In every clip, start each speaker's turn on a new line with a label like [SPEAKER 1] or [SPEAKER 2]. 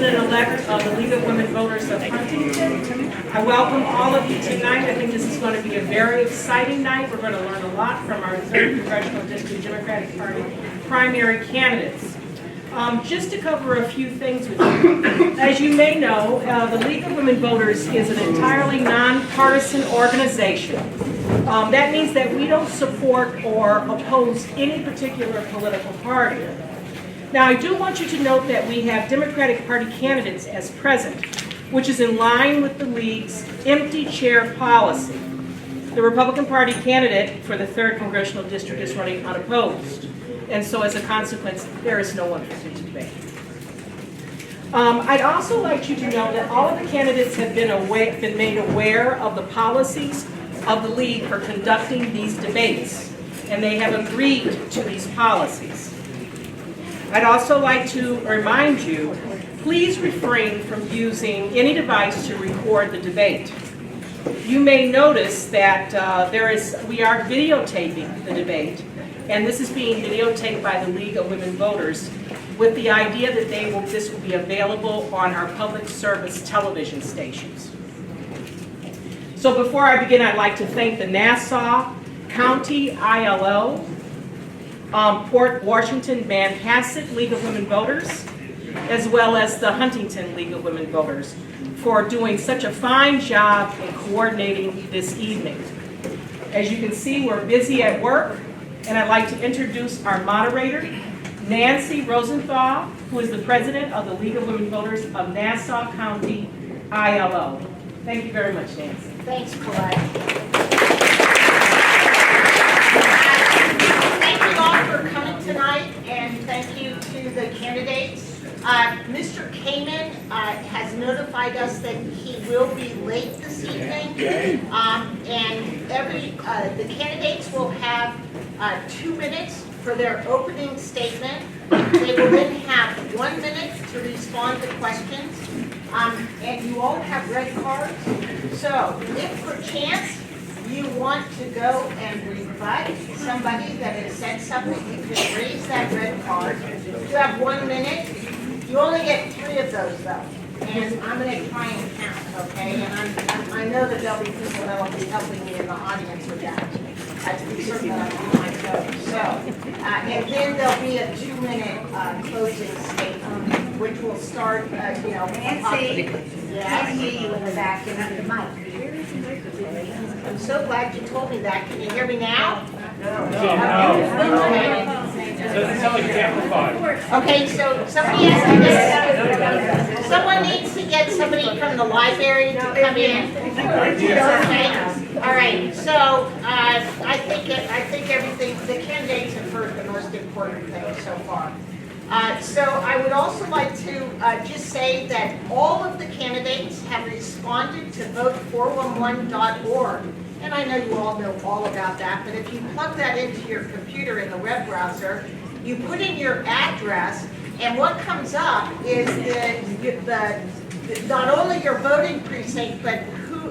[SPEAKER 1] President-elect of the League of Women Voters of Huntington. I welcome all of you tonight. I think this is going to be a very exciting night. We're going to learn a lot from our 3rd Congressional District Democratic Party primary candidates. Just to cover a few things with you. As you may know, the League of Women Voters is an entirely nonpartisan organization. That means that we don't support or oppose any particular political party. Now, I do want you to note that we have Democratic Party candidates as present, which is in line with the League's empty chair policy. The Republican Party candidate for the 3rd Congressional District is running unopposed, and so as a consequence, there is no one for the debate. I'd also like you to know that all of the candidates have been made aware of the policies of the League for conducting these debates, and they have agreed to these policies. I'd also like to remind you, please refrain from using any device to record the debate. You may notice that we are videotaping the debate, and this is being videotaped by the League of Women Voters with the idea that this will be available on our public service television stations. So before I begin, I'd like to thank the Nassau County ILO, Port Washington Manhasset League of Women Voters, as well as the Huntington League of Women Voters for doing such a fine job in coordinating this evening. As you can see, we're busy at work, and I'd like to introduce our moderator, Nancy Rosenthal, who is the president of the League of Women Voters of Nassau County ILO. Thank you very much, Nancy.
[SPEAKER 2] Thanks, Colette. For coming tonight, and thank you to the candidates. Mr. Kamen has notified us that he will be late this evening, and the candidates will have 2 minutes for their opening statement. They will then have 1 minute to respond to questions, and you all have red cards. So if per chance you want to go and rebut somebody that has said something, you can raise that red card. You have 1 minute. You only get 3 of those though. And I'm going to try and count, okay? And I know that there'll be people that will be helping me in the audience with that. To be certain that I'm on my toes. So, and then there'll be a 2-minute closing statement, which will start, Nancy, I see you in the back and at the mic. I'm so glad you told me that. Can you hear me now? No. Okay, so somebody has to get, someone needs to get somebody from the library to come in. Okay. All right. So I think everything the candidates have heard the most important thing so far. So I would also like to just say that all of the candidates have responded to vote411.org. And I know you all know all about that, but if you plug that into your computer in the web browser, you put in your address, and what comes up is not only your voting precinct, but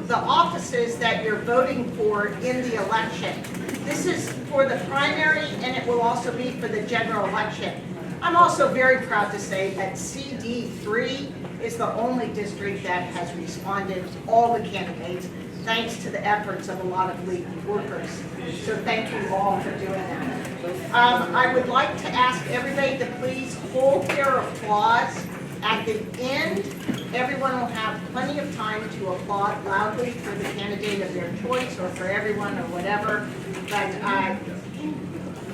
[SPEAKER 2] the offices that you're voting for in the election. This is for the primary, and it will also be for the general election. I'm also very proud to say that CD3 is the only district that has responded to all the candidates, thanks to the efforts of a lot of League workers. So thank you all for doing that. I would like to ask everybody to please hold their applause. At the end, everyone will have plenty of time to applaud loudly for the candidate of their choice or for everyone or whatever. But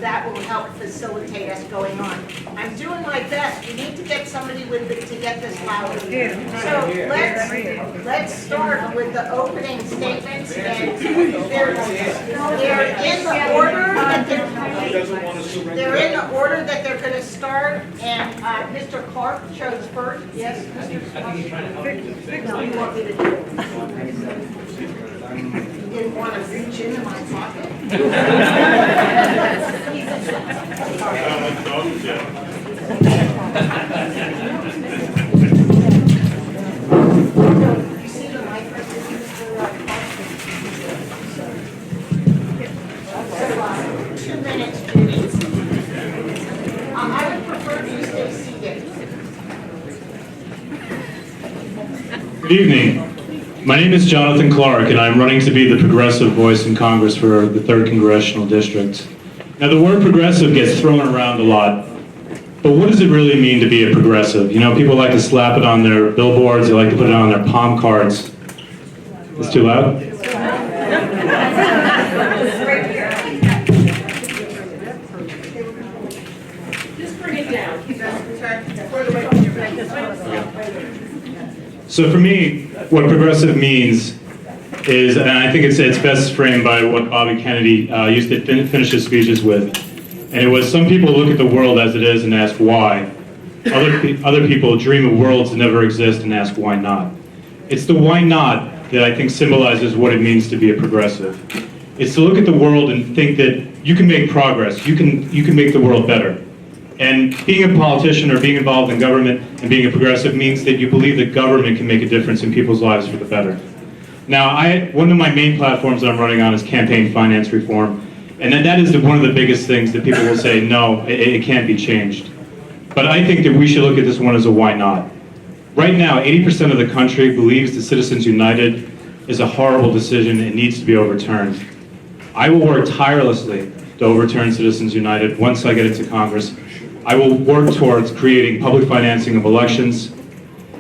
[SPEAKER 2] that will help facilitate us going on. I'm doing my best. You need to get somebody with it to get this louder. So let's start with the opening statements, and they're in the order that they're going to start. And Mr. Clark chose first. Yes, Mr. Clark. No, you want me to do it. You didn't want to reach into my pocket. You see the microphone for 2 minutes, Judy. I would prefer you stay seated.
[SPEAKER 3] Good evening. My name is Jonathan Clark, and I'm running to be the progressive voice in Congress for the 3rd Congressional District. Now, the word progressive gets thrown around a lot, but what does it really mean to be a progressive? You know, people like to slap it on their billboards, they like to put it on their palm cards. It's too loud?
[SPEAKER 1] Just bring it down.
[SPEAKER 3] So for me, what progressive means is, and I think it's best framed by what Bobby Kennedy used to finish his speeches with, and it was, some people look at the world as it is and ask why. Other people dream of worlds that never exist and ask why not. It's the why not that I think symbolizes what it means to be a progressive. It's to look at the world and think that you can make progress, you can make the world better. And being a politician or being involved in government and being a progressive means that you believe that government can make a difference in people's lives for the better. Now, one of my main platforms that I'm running on is campaign finance reform. And that is one of the biggest things that people will say, no, it can't be changed. But I think that we should look at this one as a why not. Right now, 80% of the country believes that Citizens United is a horrible decision and needs to be overturned. I will work tirelessly to overturn Citizens United once I get into Congress. I will work towards creating public financing of elections.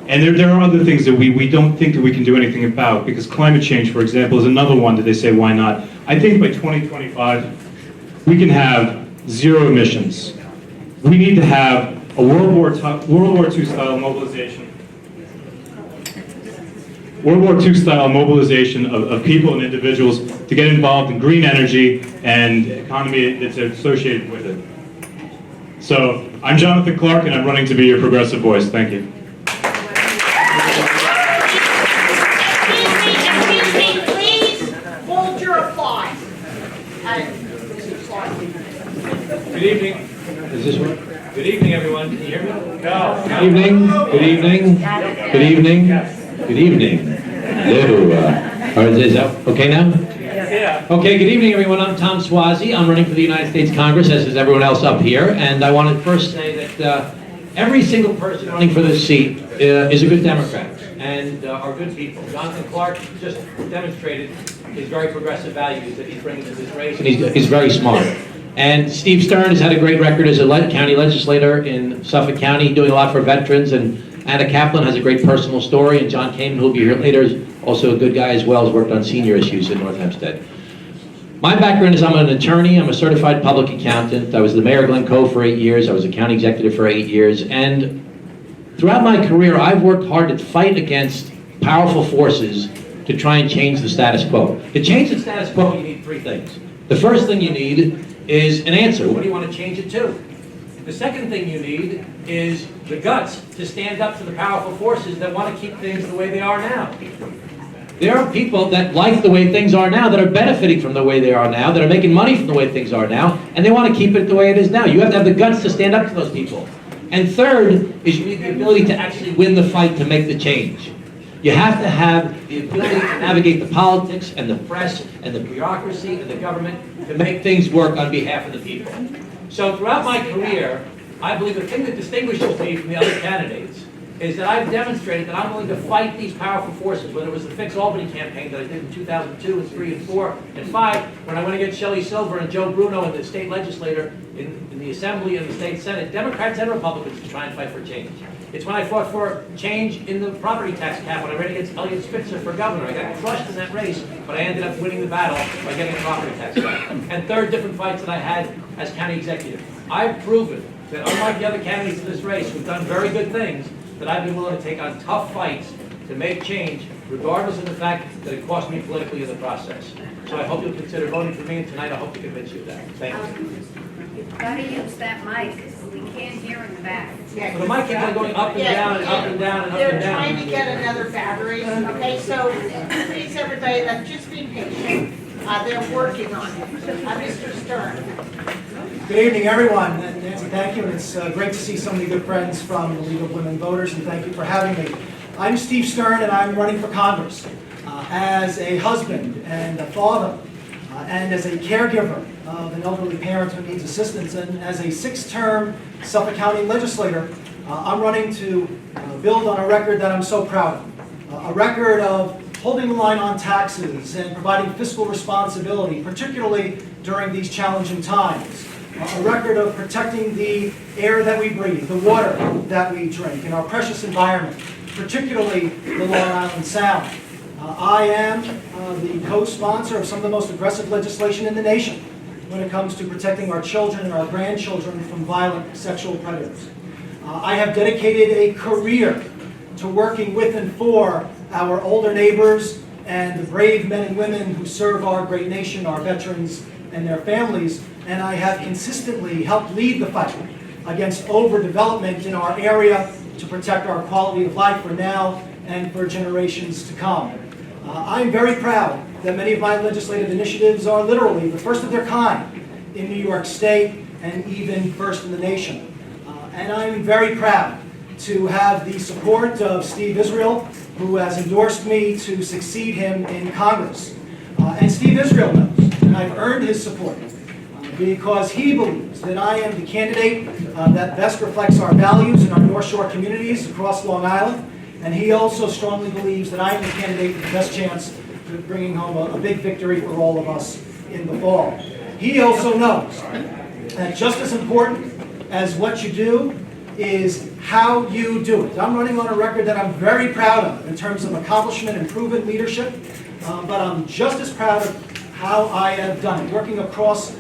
[SPEAKER 3] And there are other things that we don't think that we can do anything about, because climate change, for example, is another one that they say, why not? I think by 2025, we can have zero emissions. We need to have a World War II style mobilization. World War II style mobilization of people and individuals to get involved in green energy and economy that's associated with it. So, I'm Jonathan Clark, and I'm running to be your progressive voice. Thank you.
[SPEAKER 2] Excuse me, please hold your applause.
[SPEAKER 4] Good evening. Is this one? Good evening, everyone. Can you hear me? No. Good evening. Good evening. Good evening. Good evening. Hello. Is that okay now? Yeah. Okay, good evening, everyone. I'm Tom Swazi. I'm running for the United States Congress, as is everyone else up here. And I want to first say that every single person running for this seat is a good Democrat and are good people. Jonathan Clark just demonstrated his very progressive values that he's bringing to this race, and he's very smart. And Steve Stern has had a great record as a county legislator in Suffolk County, doing a lot for veterans, and Anna Kaplan has a great personal story, and John Kamen, who will be here later, is also a good guy as well, has worked on senior issues in North Hempstead. My background is I'm an attorney, I'm a certified public accountant. I was the mayor of Glen Cove for 8 years, I was a county executive for 8 years, and throughout my career, I've worked hard to fight against powerful forces to try and change the status quo. To change the status quo, you need three things. The first thing you need is an answer. What do you want to change it to? The second thing you need is the guts to stand up to the powerful forces that want to keep things the way they are now. There are people that like the way things are now, that are benefiting from the way they are now, that are making money from the way things are now, and they want to keep it the way it is now. You have to have the guts to stand up to those people. And third is you need the ability to actually win the fight to make the change. You have to have the ability to navigate the politics and the press and the bureaucracy and the government to make things work on behalf of the people. So throughout my career, I believe the thing that distinguishes me from the other candidates is that I've demonstrated that I'm willing to fight these powerful forces, whether it was the Fix Albany campaign that I did in 2002 and 3 and 4 and 5, when I went against Shelley Silver and Joe Bruno and the state legislator in the Assembly and the state Senate, Democrats and Republicans to try and fight for change. It's when I fought for change in the property tax cap when I ran against Elliot Spitzer for governor. I got crushed in that race, but I ended up winning the battle by getting a property tax cap. And third, different fights that I had as county executive. I've proven that unlike the other candidates in this race who've done very good things, that I've been willing to take on tough fights to make change, regardless of the fact that it cost me politically in the process. So I hope you'll consider voting for me, and tonight I hope to convince you of that. Thank you.
[SPEAKER 5] You've got to use that mic. We can't hear in the back.
[SPEAKER 2] Yeah.
[SPEAKER 4] So the mic keeps on going up and down and up and down and up
[SPEAKER 2] They're
[SPEAKER 4] and down.
[SPEAKER 2] trying to get another battery. Okay, so please, everybody, just be patient. They're working on it. Mr. Stern.
[SPEAKER 6] Good evening, everyone. And Nancy, thank you. And it's great to see so many good friends from the League of Women Voters, and thank you for having me. I'm Steve Stern, and I'm running for Congress as a husband and a father and as a caregiver of an elderly parent who needs assistance. And as a 6-term Suffolk County legislator, I'm running to build on a record that I'm so proud of. a record of holding the line on taxes and providing fiscal responsibility, particularly during these challenging times. A record of protecting the air that we breathe, the water that we drink, and our precious environment, particularly the Long Island Sound. I am the co-sponsor of some of the most aggressive legislation in the nation when it comes to protecting our children and our grandchildren from violent sexual predators. I have dedicated a career to working with and for our older neighbors and the brave men and women who serve our great nation, our veterans and their families, and I have consistently helped lead the fight against overdevelopment in our area to protect our quality of life for now and for generations to come. I'm very proud that many of my legislative initiatives are literally the first of their kind in New York State and even first in the nation. And I'm very proud to have the support of Steve Israel, who has endorsed me to succeed him in Congress. And Steve Israel knows, and I've earned his support, because he believes that I am the candidate that best reflects our values in our North Shore communities across Long Island. And he also strongly believes that I am the candidate with the best chance of bringing home a big victory for all of us in the fall. He also knows that just as important as what you do is how you do it. I'm running on a record that I'm very proud of in terms of accomplishment and proven leadership, but I'm just as proud of how I have done it, working across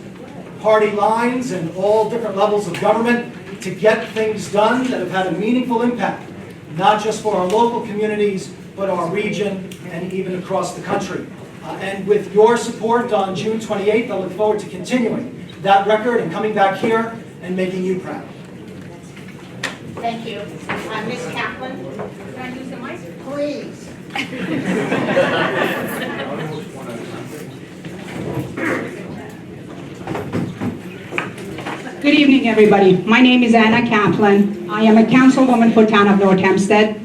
[SPEAKER 6] party lines and all different levels of government to get things done that have had a meaningful impact, not just for our local communities, but our region and even across the country. And with your support on June 28th, I look forward to continuing that record and coming back here and making you proud.
[SPEAKER 2] Thank you. Ms. Kaplan?
[SPEAKER 5] Can I use the mic?
[SPEAKER 2] Please.
[SPEAKER 7] Good evening, everybody. My name is Anna Kaplan. I am a councilwoman for Town of North Hempstead.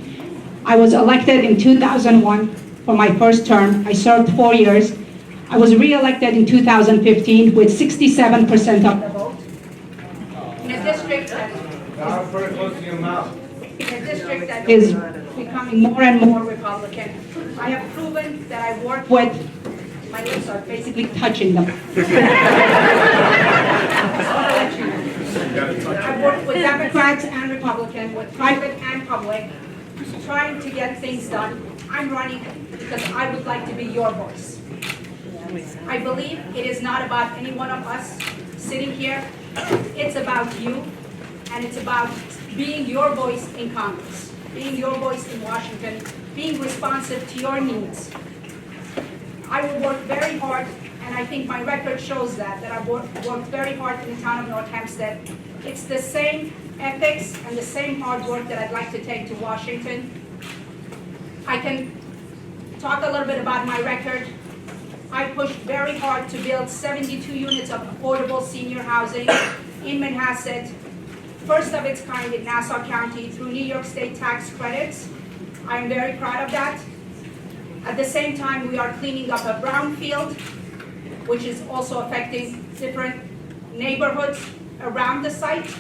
[SPEAKER 7] I was elected in 2001 for my first term. I served 4 years. I was re-elected in 2015 with 67% of the vote. In a district that is becoming more and more Republican. I have proven that I work with, my lips are basically touching them. I work with Democrats and Republicans, with private and public, trying to get things done. I'm running because I would like to be your voice. I believe it is not about any one of us sitting here. It's about you, and it's about being your voice in Congress, being your voice in Washington, being responsive to your needs. I will work very hard, and I think my record shows that I've worked very hard in the town of North Hempstead. It's the same ethics and the same hard work that I'd like to take to Washington. I can talk a little bit about my record. I pushed very hard to build 72 units of affordable senior housing in Manhasset, first of its kind in Nassau County through New York State tax credits. I am very proud of that. At the same time, we are cleaning up a brownfield, which is also affecting different neighborhoods around the site.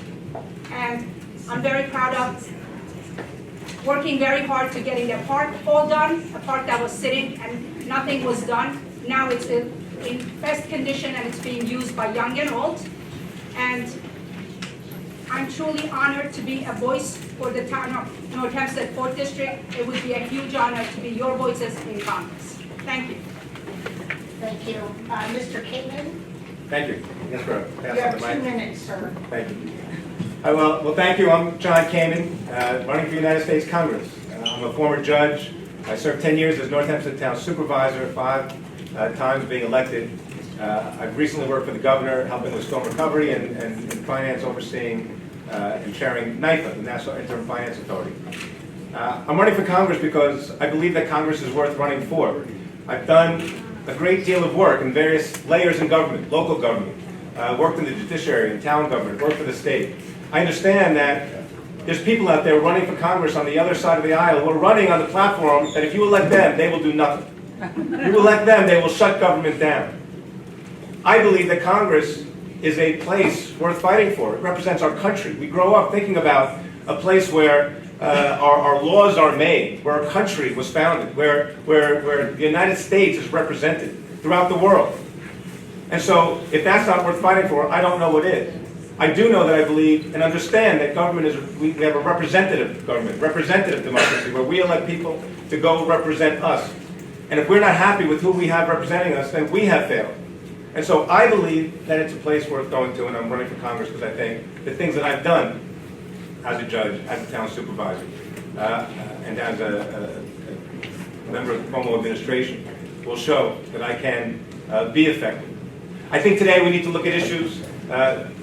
[SPEAKER 7] And I'm very proud of working very hard to getting the park all done, a park that was sitting and nothing was done. Now it's in best condition and it's being used by young and old. And I'm truly honored to be a voice for the town of North Hempstead 4th District. It would be a huge honor to be your voices in Congress. Thank you.
[SPEAKER 2] Thank you. Mr. Kamen?
[SPEAKER 8] Thank you. Yes, sir.
[SPEAKER 2] You have 2 minutes, sir.
[SPEAKER 8] Thank you. Well, thank you. I'm John Kamen, running for the United States Congress. I'm a former judge. I served 10 years as North Hempstead Town Supervisor, 5 times being elected. I've recently worked for the governor, helping with storm recovery and finance, overseeing and chairing NYFA, the National Interim Finance Authority. I'm running for Congress because I believe that Congress is worth running for. I've done a great deal of work in various layers in government, local government, worked in the judiciary and town government, worked for the state. I understand that there's people out there running for Congress on the other side of the aisle who are running on the platform that if you elect them, they will do nothing. You elect them, they will shut government down. I believe that Congress is a place worth fighting for. It represents our country. We grow up thinking about a place where our laws are made, where our country was founded, where the United States is represented throughout the world. And so, if that's not worth fighting for, I don't know what is. I do know that I believe and understand that government is, we have a representative government, representative democracy, where we elect people to go represent us. And if we're not happy with who we have representing us, then we have failed. And so I believe that it's a place worth going to, and I'm running for Congress because I think the things that I've done as a judge, as a town supervisor, and as a member of the Cuomo administration will show that I can be effective. I think today we need to look at issues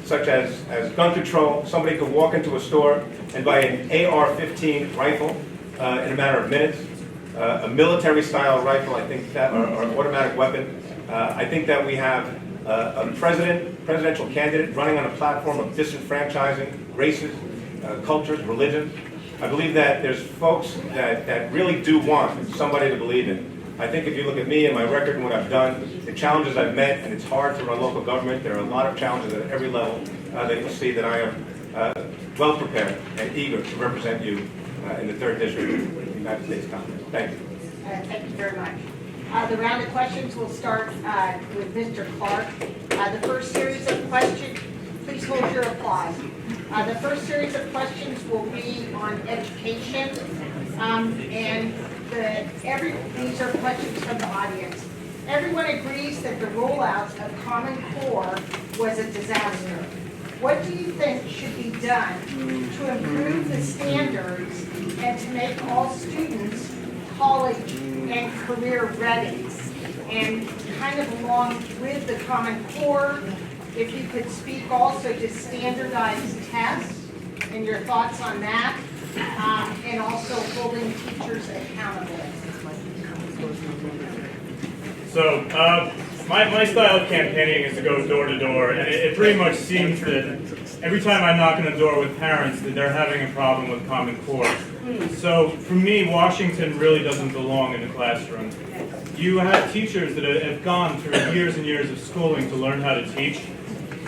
[SPEAKER 8] such as gun control. Somebody could walk into a store and buy an AR-15 rifle in a matter of minutes, a military-style rifle, I think that, or automatic weapon. I think that we have a presidential candidate running on a platform of disenfranchising races, cultures, religions. I believe that there's folks that really do want somebody to believe in. I think if you look at me and my record and what I've done, the challenges I've met, and it's hard to run local government, there are a lot of challenges at every level that you'll see that I am well prepared and eager to represent you in the 3rd District of the United States Congress. Thank you.
[SPEAKER 2] Thank you very much. The round of questions will start with Mr. Clark. The first series of questions, please hold your applause. The first series of questions will be on education, and these are questions from the audience. Everyone agrees that the rollout of Common Core was a disaster. What do you think should be done to improve the standards and to make all students college and career ready? And kind of along with the Common Core, if you could speak also to standardized tests and your thoughts on that, and also holding teachers accountable.
[SPEAKER 3] So, my style of campaigning is to go door to door, and it pretty much seems that every time I knock on the door with parents that they're having a problem with Common Core. So, for me, Washington really doesn't belong in the classroom. You have teachers that have gone through years and years of schooling to learn how to teach,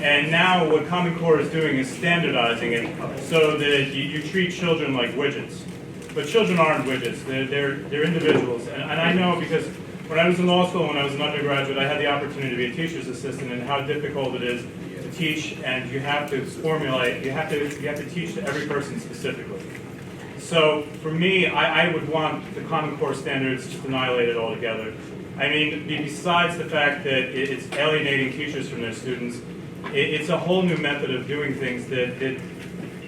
[SPEAKER 3] and now what Common Core is doing is standardizing it so that you treat children like widgets. But children aren't widgets, they're individuals, and I know because when I was in law school, when I was an undergraduate, I had the opportunity to be a teacher's assistant, and how difficult it is to teach, and you have to formulate, you have to teach to every person specifically. So for me, I would want the Common Core standards just annihilated altogether. I mean, besides the fact that it's alienating teachers from their students, it's a whole new method of doing things that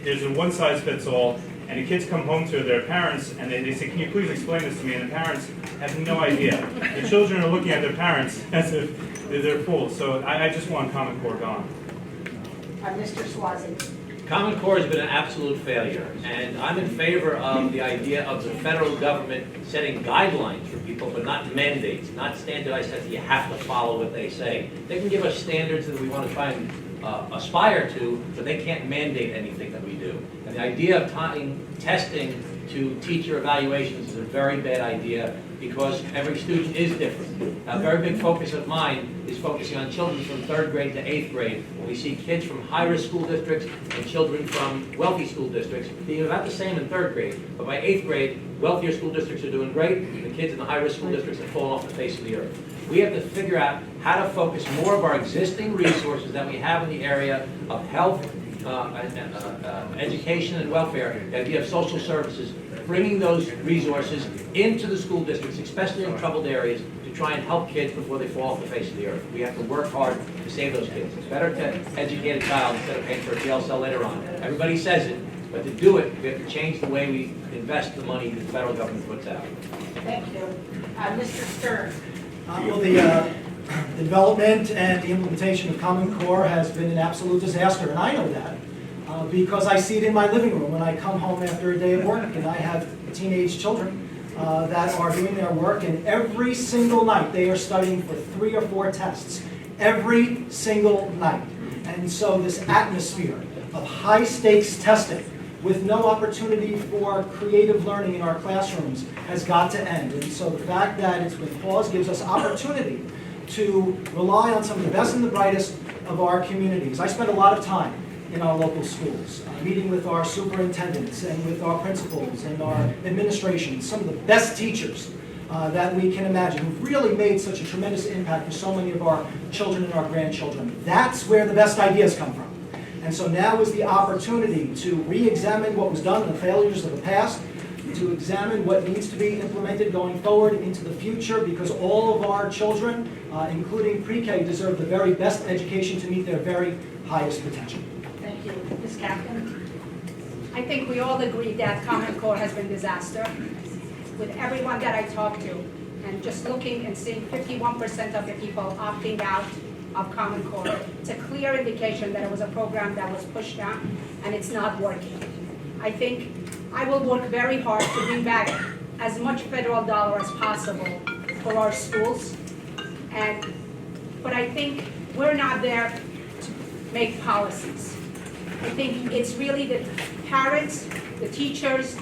[SPEAKER 3] there's a one-size-fits-all, and the kids come home to their parents and they say, can you please explain this to me? And the parents have no idea. The children are looking at their parents as if they're fools. So I just want Common Core gone.
[SPEAKER 2] Mr. Swazi.
[SPEAKER 4] Common Core has been an absolute failure, and I'm in favor of the idea of the federal government setting guidelines for people, but not mandates, not standardized tests that you have to follow what they say. They can give us standards that we want to try and aspire to, but they can't mandate anything that we do. And the idea of tying testing to teacher evaluations is a very bad idea because every student is different. A very big focus of mine is focusing on children from 3rd grade to 8th grade. When we see kids from high-risk school districts and children from wealthy school districts being about the same in 3rd grade, but by 8th grade, wealthier school districts are doing great, and the kids in the high-risk school districts have fallen off the face of the earth. We have to figure out how to focus more of our existing resources that we have in the area of health, education and welfare, the idea of social services, bringing those resources into the school districts, especially in troubled areas, to try and help kids before they fall off the face of the earth. We have to work hard to save those kids. It's better to educate a child instead of paying for a jail cell later on. Everybody says it, but to do it, we have to change the way we invest the money that the federal government puts out.
[SPEAKER 2] Thank you. Mr. Stern.
[SPEAKER 6] Well, the development and the implementation of Common Core has been an absolute disaster, and I know that because I see it in my living room when I come home after a day of work, and I have teenage children that are doing their work, and every single night they are studying for 3 or 4 tests, every single night. And so this atmosphere of high-stakes testing with no opportunity for creative learning in our classrooms has got to end. And so the fact that it's been paused gives us opportunity to rely on some of the best and the brightest of our communities. I spend a lot of time in our local schools, meeting with our superintendents and with our principals and our administration, some of the best teachers that we can imagine, who've really made such a tremendous impact for so many of our children and our grandchildren. That's where the best ideas come from. And so now is the opportunity to re-examine what was done and the failures of the past, to examine what needs to be implemented going forward into the future, because all of our children, including pre-K, deserve the very best education to meet their very highest potential.
[SPEAKER 2] Thank you. Ms. Kaplan?
[SPEAKER 7] I think we all agree that Common Core has been a disaster. With everyone that I talked to, and just looking and seeing 51% of the people opting out of Common Core, it's a clear indication that it was a program that was pushed down and it's not working. I think I will work very hard to bring back as much federal dollar as possible for our schools. But I think we're not there to make policies. I think it's really the parents, the teachers,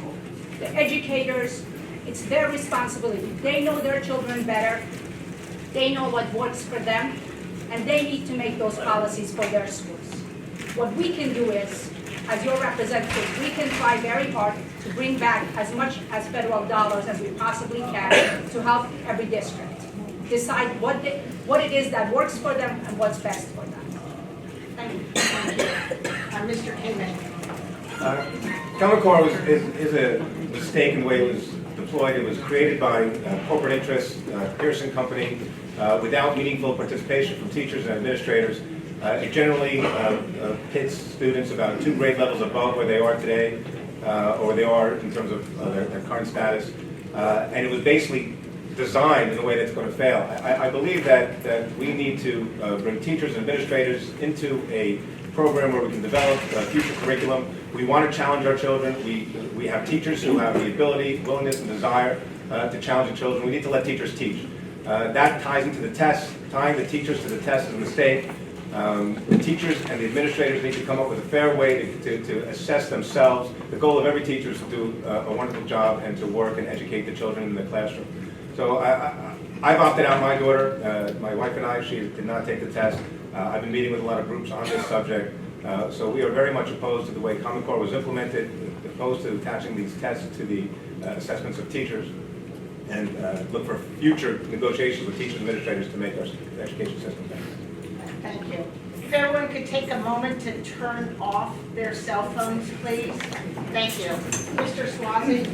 [SPEAKER 7] the educators. It's their responsibility. They know their children better. They know what works for them, and they need to make those policies for their schools. What we can do is, as your representatives, we can try very hard to bring back as much as federal dollars as we possibly can to help every district decide what it is that works for them and what's best for them.
[SPEAKER 2] Thank you. Mr. Kamen?
[SPEAKER 8] Common Core is a mistake in the way it was deployed. It was created by corporate interests, Pearson Company, without meaningful participation from teachers and administrators. It generally pits students about 2 grade levels above where they are today, or they are in terms of their current status. And it was basically designed in a way that's going to fail. I believe that we need to bring teachers and administrators into a program where we can develop future curriculum. We want to challenge our children. We have teachers who have the ability, willingness, and desire to challenge the children. We need to let teachers teach. That ties into the test. Tying the teachers to the test is a mistake. The teachers and the administrators need to come up with a fair way to assess themselves. The goal of every teacher is to do a wonderful job and to work and educate the children in the classroom. So I've opted out my daughter. My wife and I, she did not take the test. I've been meeting with a lot of groups on this subject. So we are very much opposed to the way Common Core was implemented, opposed to attaching these tests to the assessments of teachers, and look for future negotiations with teachers and administrators to make our education system better.
[SPEAKER 2] Thank you. If everyone could take a moment to turn off their cell phones, please. Thank you. Mr. Swazi,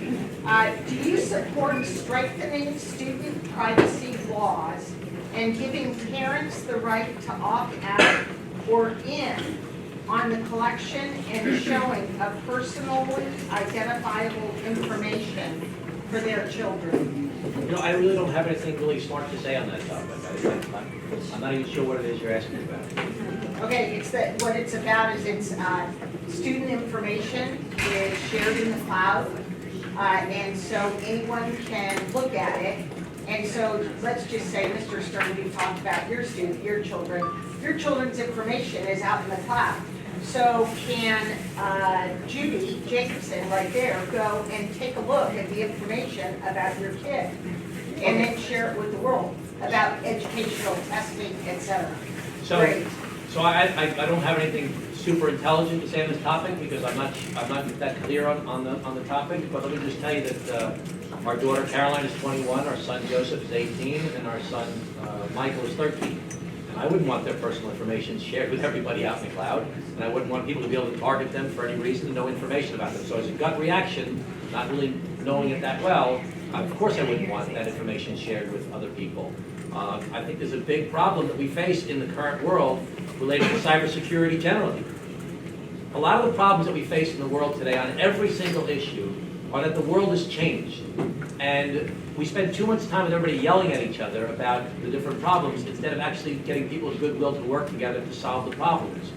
[SPEAKER 2] do you support strengthening student privacy laws and giving parents the right to opt out or in on the collection and showing of personally identifiable information for their children?
[SPEAKER 9] You know, I really don't have anything really smart to say on that topic. I'm not even sure what it is you're asking about.
[SPEAKER 2] Okay, what it's about is it's student information is shared in the cloud, and so anyone can look at it. And so let's just say, Mr. Stern, you talked about your children. Your children's information is out in the cloud. So can Judy Jacobson right there go and take a look at the information about your kid and then share it with the world about educational testing, etc. Great.
[SPEAKER 9] So I don't have anything super intelligent to say on this topic because I'm not that clear on the topic. But let me just tell you that our daughter Caroline is 21, our son Joseph is 18, and our son Michael is 13. And I wouldn't want their personal information shared with everybody out in the cloud, and I wouldn't want people to be able to target them for any reason and know information about them. So as a gut reaction, not really knowing it that well, of course I wouldn't want that information shared with other people. I think there's a big problem that we face in the current world related to cybersecurity generally. A lot of the problems that we face in the world today on every single issue are that the world has changed. And we spend too much time with everybody yelling at each other about the different problems instead of actually getting people's goodwill to work together to solve the problems.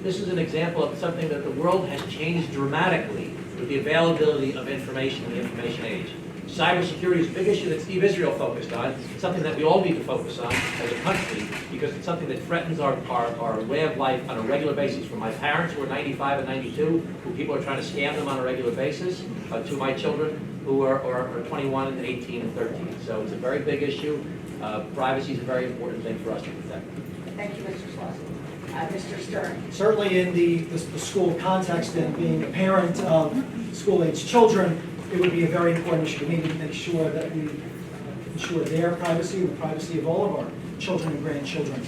[SPEAKER 9] This is an example of something that the world has changed dramatically with the availability of information in the information age. Cybersecurity is a big issue that Steve Israel focused on. It's something that we all need to focus on as a country because it's something that threatens our way of life on a regular basis. From my parents who are 95 and 92, who people are trying to scam them on a regular basis, to my children who are 21 and 18 and 13. So it's a very big issue. Privacy is a very important thing for us to protect.
[SPEAKER 2] Thank you, Mr. Slauson. Mr. Stern?
[SPEAKER 6] Certainly in the school context and being a parent of school-age children, it would be a very important issue to me to make sure that we ensure their privacy and the privacy of all of our children and grandchildren.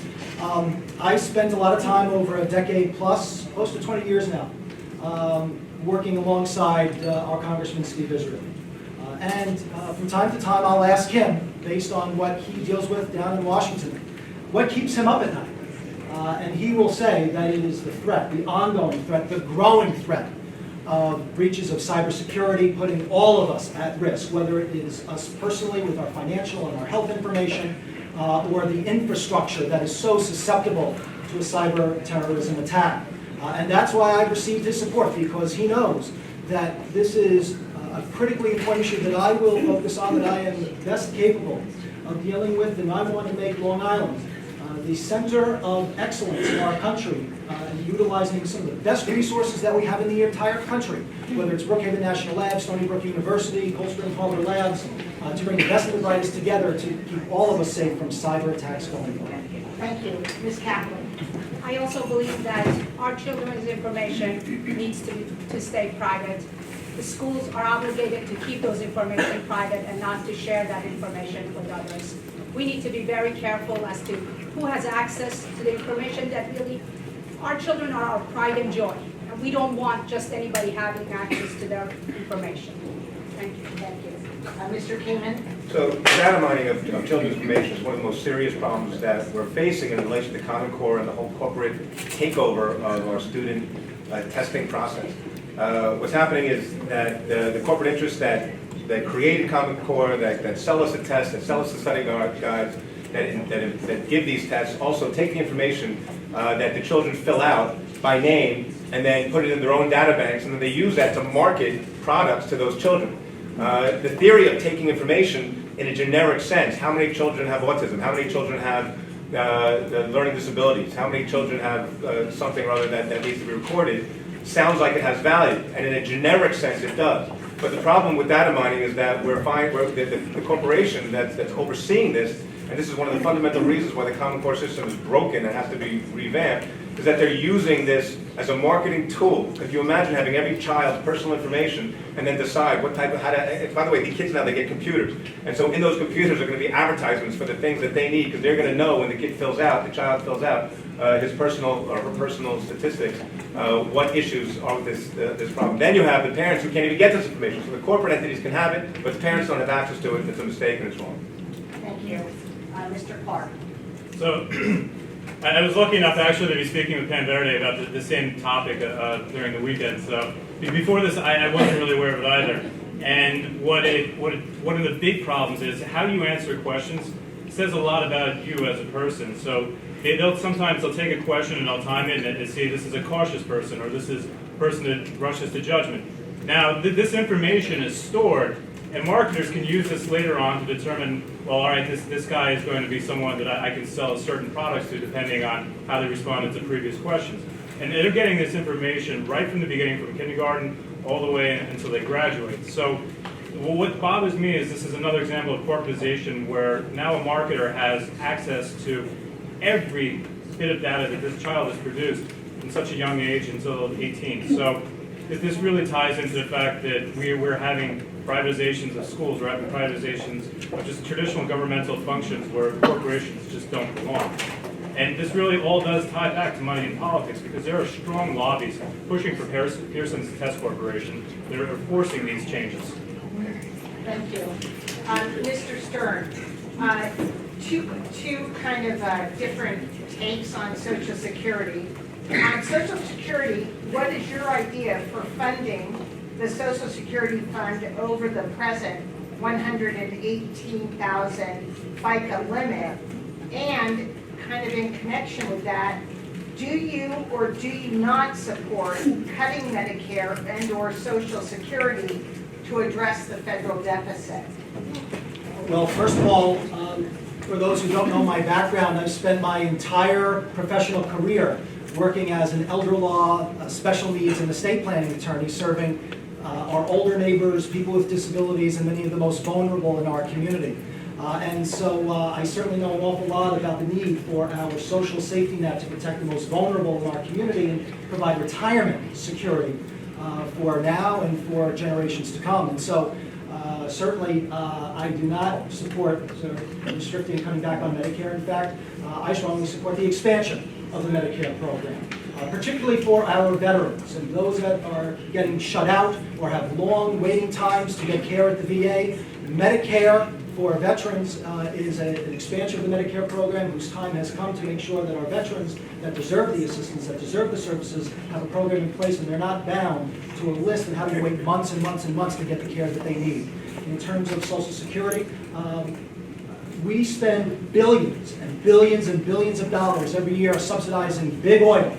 [SPEAKER 6] I spent a lot of time over a decade plus, close to 20 years now, working alongside our Congressman Steve Israel. And from time to time I'll ask him, based on what he deals with down in Washington, what keeps him up at night. And he will say that it is the threat, the ongoing threat, the growing threat of breaches of cybersecurity, putting all of us at risk, whether it is us personally with our financial and our health information, or the infrastructure that is so susceptible to a cyber terrorism attack. And that's why I've received his support, because he knows that this is a critically important issue that I will focus on, that I am best capable of dealing with, and I want to make Long Island the center of excellence in our country, and utilizing some of the best resources that we have in the entire country, whether it's Brookhaven National Labs, Stony Brook University, Cold Spring Harbor Labs, to bring the best and the brightest together to keep all of us safe from cyber attacks going forward.
[SPEAKER 2] Thank you. Ms. Kaplan?
[SPEAKER 7] I also believe that our children's information needs to stay private. The schools are obligated to keep those information private and not to share that information with others. We need to be very careful as to who has access to the information that really, our children are our pride and joy. And we don't want just anybody having access to their information. Thank you.
[SPEAKER 2] Thank you. Mr. Kamen?
[SPEAKER 8] So data mining of children's information is one of the most serious problems that we're facing in relation to Common Core and the whole corporate takeover of our student testing process. What's happening is that the corporate interests that created Common Core, that sell us the tests, that sell us the study guides, that give these tests, also take the information that the children fill out by name and then put it in their own data banks, and then they use that to market products to those children. The theory of taking information in a generic sense, how many children have autism, how many children have learning disabilities, how many children have something or other that needs to be recorded, sounds like it has value, and in a generic sense it does. But the problem with data mining is that the corporation that's overseeing this, and this is one of the fundamental reasons why the Common Core system is broken and has to be revamped, is that they're using this as a marketing tool. If you imagine having every child's personal information and then decide what type of, by the way, the kids now, they get computers. And so in those computers are going to be advertisements for the things that they need, because they're going to know when the child fills out his personal or her personal statistics, what issues are with this problem. Then you have the parents who can't even get this information. So the corporate entities can have it, but the parents don't have access to it. It's a mistake and it's wrong.
[SPEAKER 2] Thank you. Mr. Clark?
[SPEAKER 3] So, I was lucky enough actually to be speaking with Pam Verde about the same topic during the weekend. So before this, I wasn't really aware of it either. And one of the big problems is how you answer questions says a lot about you as a person. So sometimes they'll take a question and they'll time it and see this is a cautious person, or this is a person that rushes to judgment. Now, this information is stored, and marketers can use this later on to determine, well, all right, this guy is going to be someone that I can sell certain products to depending on how they responded to previous questions. And they're getting this information right from the beginning, from kindergarten all the way until they graduate. So what bothers me is this is another example of corporatization where now a marketer has access to every bit of data that this child has produced in such a young age until 18. So this really ties into the fact that we're having privatizations of schools, we're having privatizations of just traditional governmental functions where corporations just don't belong. And this really all does tie back to money in politics, because there are strong lobbies pushing for Pearson's Test Corporation that are forcing these changes.
[SPEAKER 2] Thank you. Mr. Stern, two kind of different takes on Social Security. On Social Security, what is your idea for funding the Social Security Fund over the present 118,000 FICA limit? And kind of in connection with that, do you or do you not support cutting Medicare and or Social Security to address the federal deficit?
[SPEAKER 6] Well, first of all, for those who don't know my background, I've spent my entire professional career working as an elder law, special needs, and estate planning attorney, serving our older neighbors, people with disabilities, and many of the most vulnerable in our community. And so I certainly know an awful lot about the need for our social safety net to protect the most vulnerable in our community and provide retirement security for now and for generations to come. And so certainly I do not support restricting coming back on Medicare. In fact, I strongly support the expansion of the Medicare program, particularly for our veterans and those that are getting shut out or have long waiting times to get care at the VA. Medicare for veterans is an expansion of the Medicare program whose time has come to make sure that our veterans that deserve the assistance, that deserve the services, have a program in place and they're not bound to a list and having to wait months and months and months to get the care that they need. In terms of Social Security, we spend billions and billions and billions of dollars every year subsidizing big oil.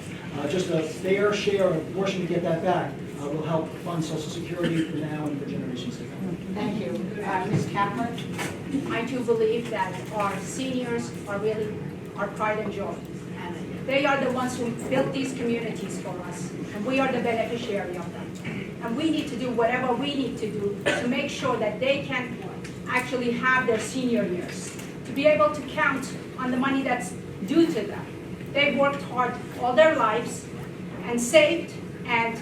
[SPEAKER 6] Just a fair share, a portion to get that back will help fund Social Security for now and for generations to come.
[SPEAKER 2] Thank you. Ms. Kaplan?
[SPEAKER 7] I do believe that our seniors are really our pride and joy. And they are the ones who built these communities for us, and we are the beneficiary of them. And we need to do whatever we need to do to make sure that they can actually have their senior years, to be able to count on the money that's due to them. They've worked hard all their lives and saved and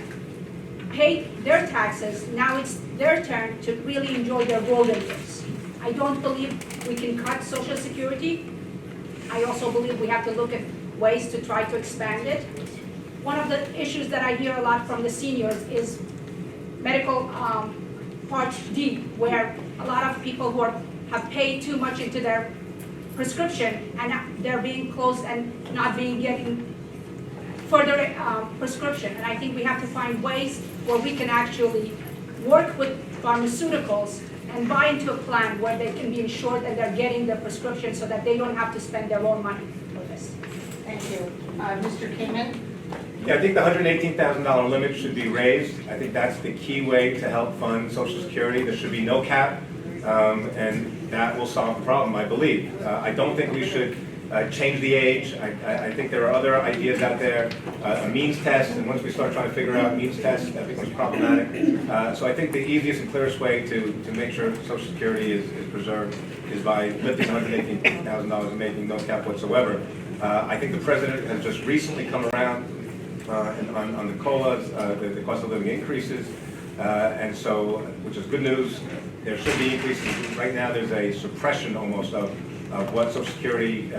[SPEAKER 7] paid their taxes. Now it's their turn to really enjoy their golden years. I don't believe we can cut Social Security. I also believe we have to look at ways to try to expand it. One of the issues that I hear a lot from the seniors is medical Part D, where a lot of people who have paid too much into their prescription and they're being closed and not getting further prescription. And I think we have to find ways where we can actually work with pharmaceuticals and buy into a plan where they can be ensured that they're getting the prescription so that they don't have to spend their own money for this.
[SPEAKER 2] Thank you. Mr. Kamen?
[SPEAKER 8] Yeah, I think the $118,000 limit should be raised. I think that's the key way to help fund Social Security. There should be no cap, and that will solve the problem, I believe. I don't think we should change the age. I think there are other ideas out there, a means test, and once we start trying to figure out means tests, that becomes problematic. So I think the easiest and clearest way to make sure Social Security is preserved is by lifting $118,000 and making no cap whatsoever. I think the President has just recently come around on the COLAs, the cost of living increases, and so, which is good news. There should be increases. Right now, there's a suppression almost of what Social Security,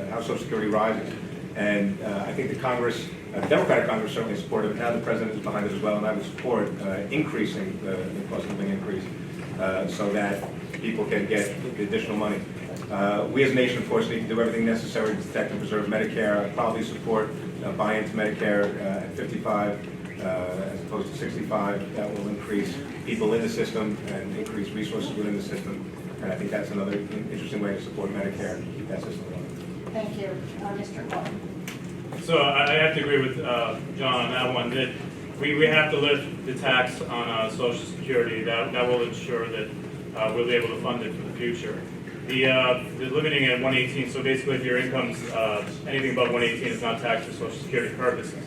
[SPEAKER 8] how Social Security rises. And I think the Congress, the Democratic Congress certainly supported it. Now the President is behind it as well, and I would support increasing the cost of living increase so that people can get the additional money. We as a nation, of course, need to do everything necessary to protect and preserve Medicare. I'd probably support buy-in to Medicare at 55 as opposed to 65. That will increase people in the system and increase resources within the system. And I think that's another interesting way to support Medicare and keep that system going.
[SPEAKER 2] Thank you. Mr. Clark?
[SPEAKER 3] So I have to agree with John on that one, that we have to lift the tax on Social Security. That will ensure that we'll be able to fund it for the future. The limiting at 118, so basically if your income's anything above 118 is not taxed for Social Security purposes.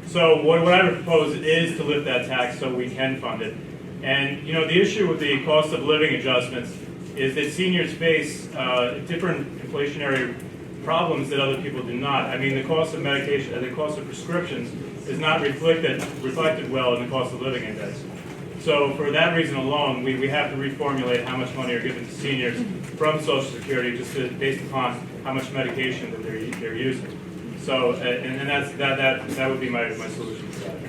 [SPEAKER 3] So what I would propose is to lift that tax so we can fund it. And you know, the issue with the cost of living adjustments is that seniors face different inflationary problems that other people do not. I mean, the cost of medication, the cost of prescriptions is not reflected well in the cost of living index. So for that reason alone, we have to reformulate how much money are given to seniors from Social Security just based upon how much medication that they're using. So, and that would be my solution to that.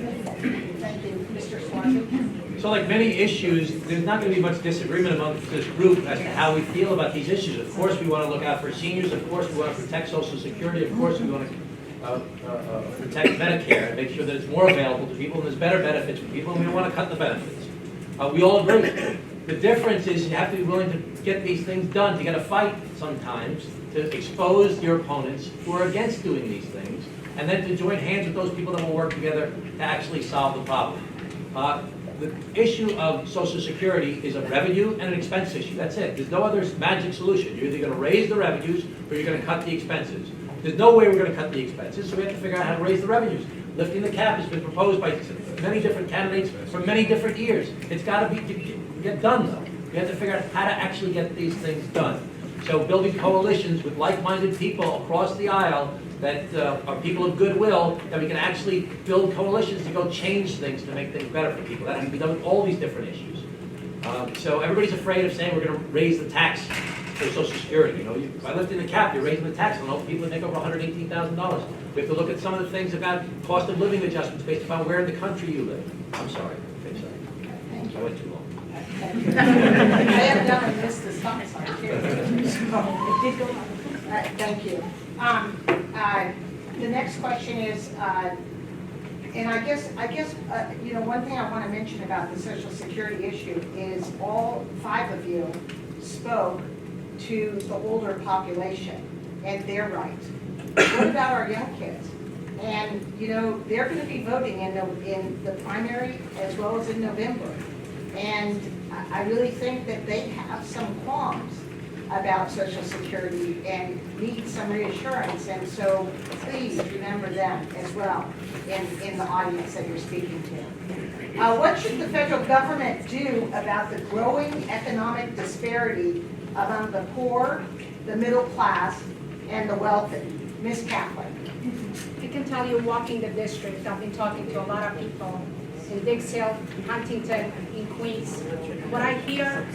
[SPEAKER 2] Thank you. Mr. Swanson?
[SPEAKER 9] So like many issues, there's not going to be much disagreement among this group as to how we feel about these issues. Of course, we want to look out for seniors. Of course, we want to protect Social Security. Of course, we want to protect Medicare and make sure that it's more available to people and there's better benefits for people, and we don't want to cut the benefits. We all agree. The difference is you have to be willing to get these things done. You got to fight sometimes to expose your opponents who are against doing these things, and then to join hands with those people that will work together to actually solve the problem. The issue of Social Security is a revenue and an expense issue. That's it. There's no other magic solution. You're either going to raise the revenues or you're going to cut the expenses. There's no way we're going to cut the expenses, so we have to figure out how to raise the revenues. Lifting the cap has been proposed by many different candidates for many different years. It's got to get done, though. We have to figure out how to actually get these things done. So building coalitions with like-minded people across the aisle that are people of goodwill, that we can actually build coalitions to go change things to make things better for people. That has to be done with all these different issues. So everybody's afraid of saying we're going to raise the tax for Social Security. You know, if I lived in the cap, you're raising the tax on all people that make over $118,000. We have to look at some of the things about cost of living adjustments based upon where in the country you live. I'm sorry. Okay, sorry. I went too long.
[SPEAKER 2] I have done and missed the stop sign too. It did go up. Thank you. The next question is, and I guess, you know, one thing I want to mention about the Social Security issue is all 5 of you spoke to the older population and their rights. What about our young kids? And, you know, they're going to be voting in the primary as well as in November. And I really think that they have some qualms about Social Security and need some reassurance. And so please remember them as well in the audience that you're speaking to. What should the federal government do about the growing economic disparity among the poor, the middle class, and the wealthy? Ms. Kaplan.
[SPEAKER 7] I can tell you, walking the district, I've been talking to a lot of people in Dix Hill, in Huntington, in Queens. What I hear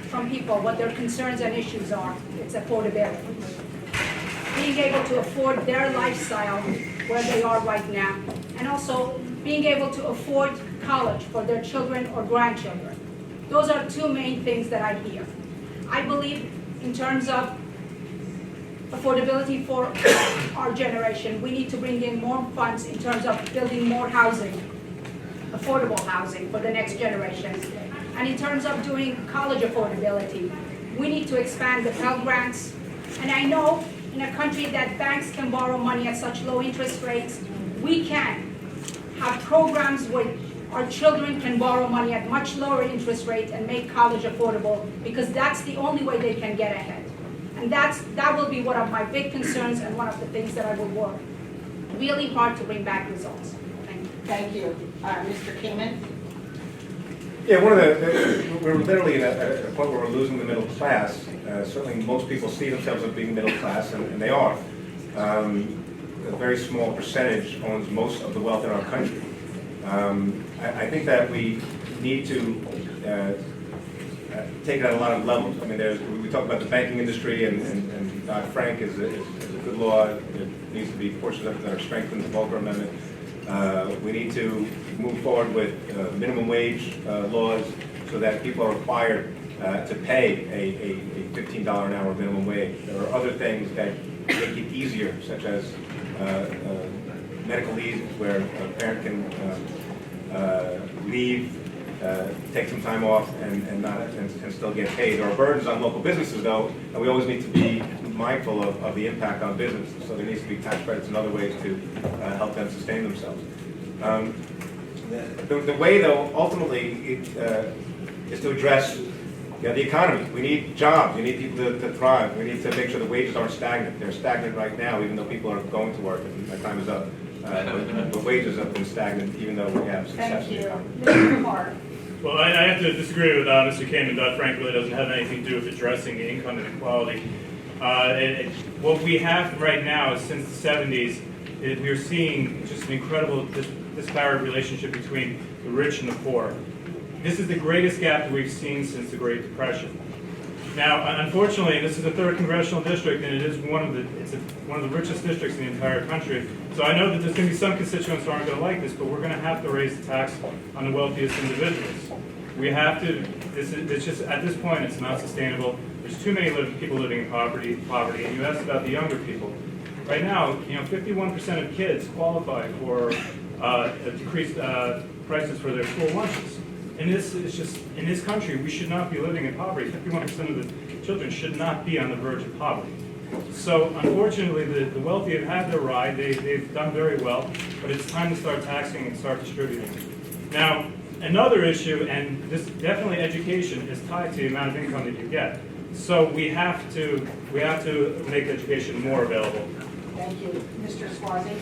[SPEAKER 7] from people, what their concerns and issues are, it's affordability. Being able to afford their lifestyle where they are right now, and also being able to afford college for their children or grandchildren. Those are 2 main things that I hear. I believe in terms of affordability for our generation, we need to bring in more funds in terms of building more housing, affordable housing for the next generation. And in terms of doing college affordability, we need to expand the Pell Grants. And I know in a country that banks can borrow money at such low interest rates, we can have programs where our children can borrow money at much lower interest rates and make college affordable, because that's the only way they can get ahead. And that will be one of my big concerns and one of the things that I will work really hard to bring back results. Thank you.
[SPEAKER 2] Thank you. Mr. Kamen?
[SPEAKER 8] Yeah, we're literally at a point where we're losing the middle class. Certainly most people see themselves as being middle class, and they are. A very small percentage owns most of the wealth in our country. I think that we need to take it at a lot of levels. I mean, we talk about the banking industry, and Dodd-Frank is a good law. It needs to be portions of it that are strengthened, the Volcker Amendment. We need to move forward with minimum wage laws so that people are required to pay a $15 an hour minimum wage. There are other things that make it easier, such as medical leave, where a parent can leave, take some time off, and still get paid. There are burdens on local businesses, though, and we always need to be mindful of the impact on businesses. So there needs to be tax credits and other ways to help them sustain themselves. The way, though, ultimately, is to address the economy. We need jobs. We need people to thrive. We need to make sure the wages aren't stagnant. They're stagnant right now, even though people are going to work. And my time is up. The wages have been stagnant, even though we have success.
[SPEAKER 2] Thank you. Mr. Kamar.
[SPEAKER 3] Well, I have to disagree with Mr. Kamen. Dodd-Frank really doesn't have anything to do with addressing income inequality. What we have right now is since the 70s, we are seeing just an incredible disparate relationship between the rich and the poor. This is the greatest gap that we've seen since the Great Depression. Now, unfortunately, this is the 3rd congressional district, and it is one of the richest districts in the entire country. So I know that there's going to be some constituents who aren't going to like this, but we're going to have to raise the tax on the wealthiest individuals. We have to. It's just at this point, it's not sustainable. There's too many people living in poverty. And you asked about the younger people. Right now, 51% of kids qualify for decreased prices for their school lunches. And this is just, in this country, we should not be living in poverty. 51% of the children should not be on the verge of poverty. So unfortunately, the wealthy have had their ride. They've done very well, but it's time to start taxing and start distributing. Now, another issue, and this definitely education, is tied to the amount of income that you get. So we have to make education more available.
[SPEAKER 2] Thank you. Mr. Swazi.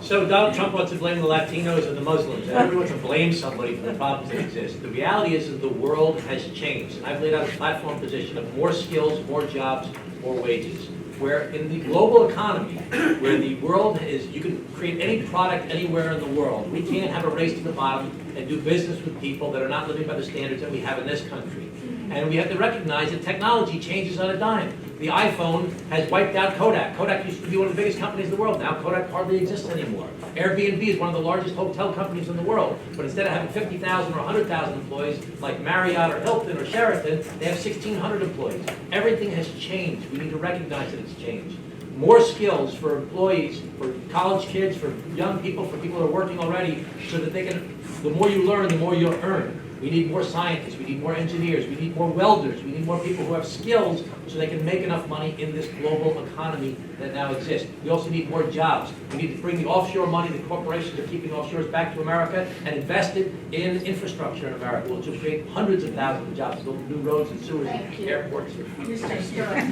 [SPEAKER 9] So Donald Trump wants to blame the Latinos and the Muslims, and everyone wants to blame somebody for the problems that exist. The reality is that the world has changed, and I've laid out a platform position of more skills, more jobs, more wages. Where in the global economy, where the world is, you can create any product anywhere in the world. We can't have a race to the bottom and do business with people that are not living by the standards that we have in this country. And we have to recognize that technology changes on a dime. The iPhone has wiped out Kodak. Kodak used to be one of the biggest companies in the world. Now Kodak hardly exists anymore. Airbnb is one of the largest hotel companies in the world. But instead of having 50,000 or 100,000 employees like Marriott or Hilton or Sheraton, they have 1,600 employees. Everything has changed. We need to recognize that it's changed. More skills for employees, for college kids, for young people, for people who are working already, so that they can, the more you learn, the more you'll earn. We need more scientists, we need more engineers, we need more welders, we need more people who have skills so they can make enough money in this global economy that now exists. We also need more jobs. We need to bring the offshore money the corporations are keeping offshores back to America and invest it in infrastructure in America, which will create hundreds of thousands of jobs, build new roads and sewers and airports.
[SPEAKER 2] Mr. Stern.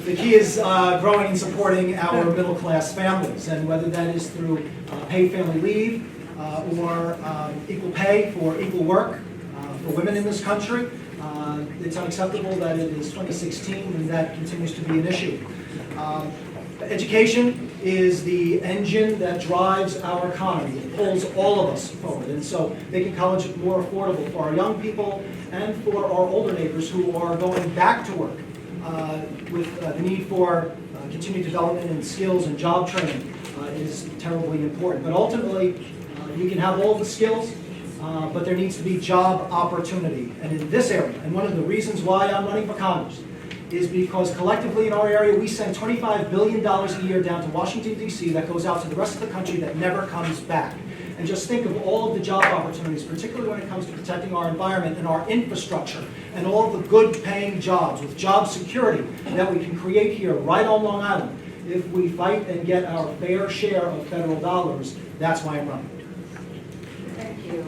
[SPEAKER 6] The key is growing and supporting our middle-class families, and whether that is through paid family leave or equal pay for equal work for women in this country. It's unacceptable that it is 2016 and that continues to be an issue. Education is the engine that drives our economy. It pulls all of us forward. And so making college more affordable for our young people and for our older neighbors who are going back to work with the need for continued development in skills and job training is terribly important. But ultimately, you can have all the skills, but there needs to be job opportunity. And in this area, and one of the reasons why I'm running for Congress, is because collectively in our area we send $25 billion a year down to Washington, D.C. that goes out to the rest of the country that never comes back. And just think of all of the job opportunities, particularly when it comes to protecting our environment and our infrastructure, and all the good paying jobs with job security that we can create here right on Long Island. If we fight and get our fair share of federal dollars, that's why I'm running.
[SPEAKER 2] Thank you.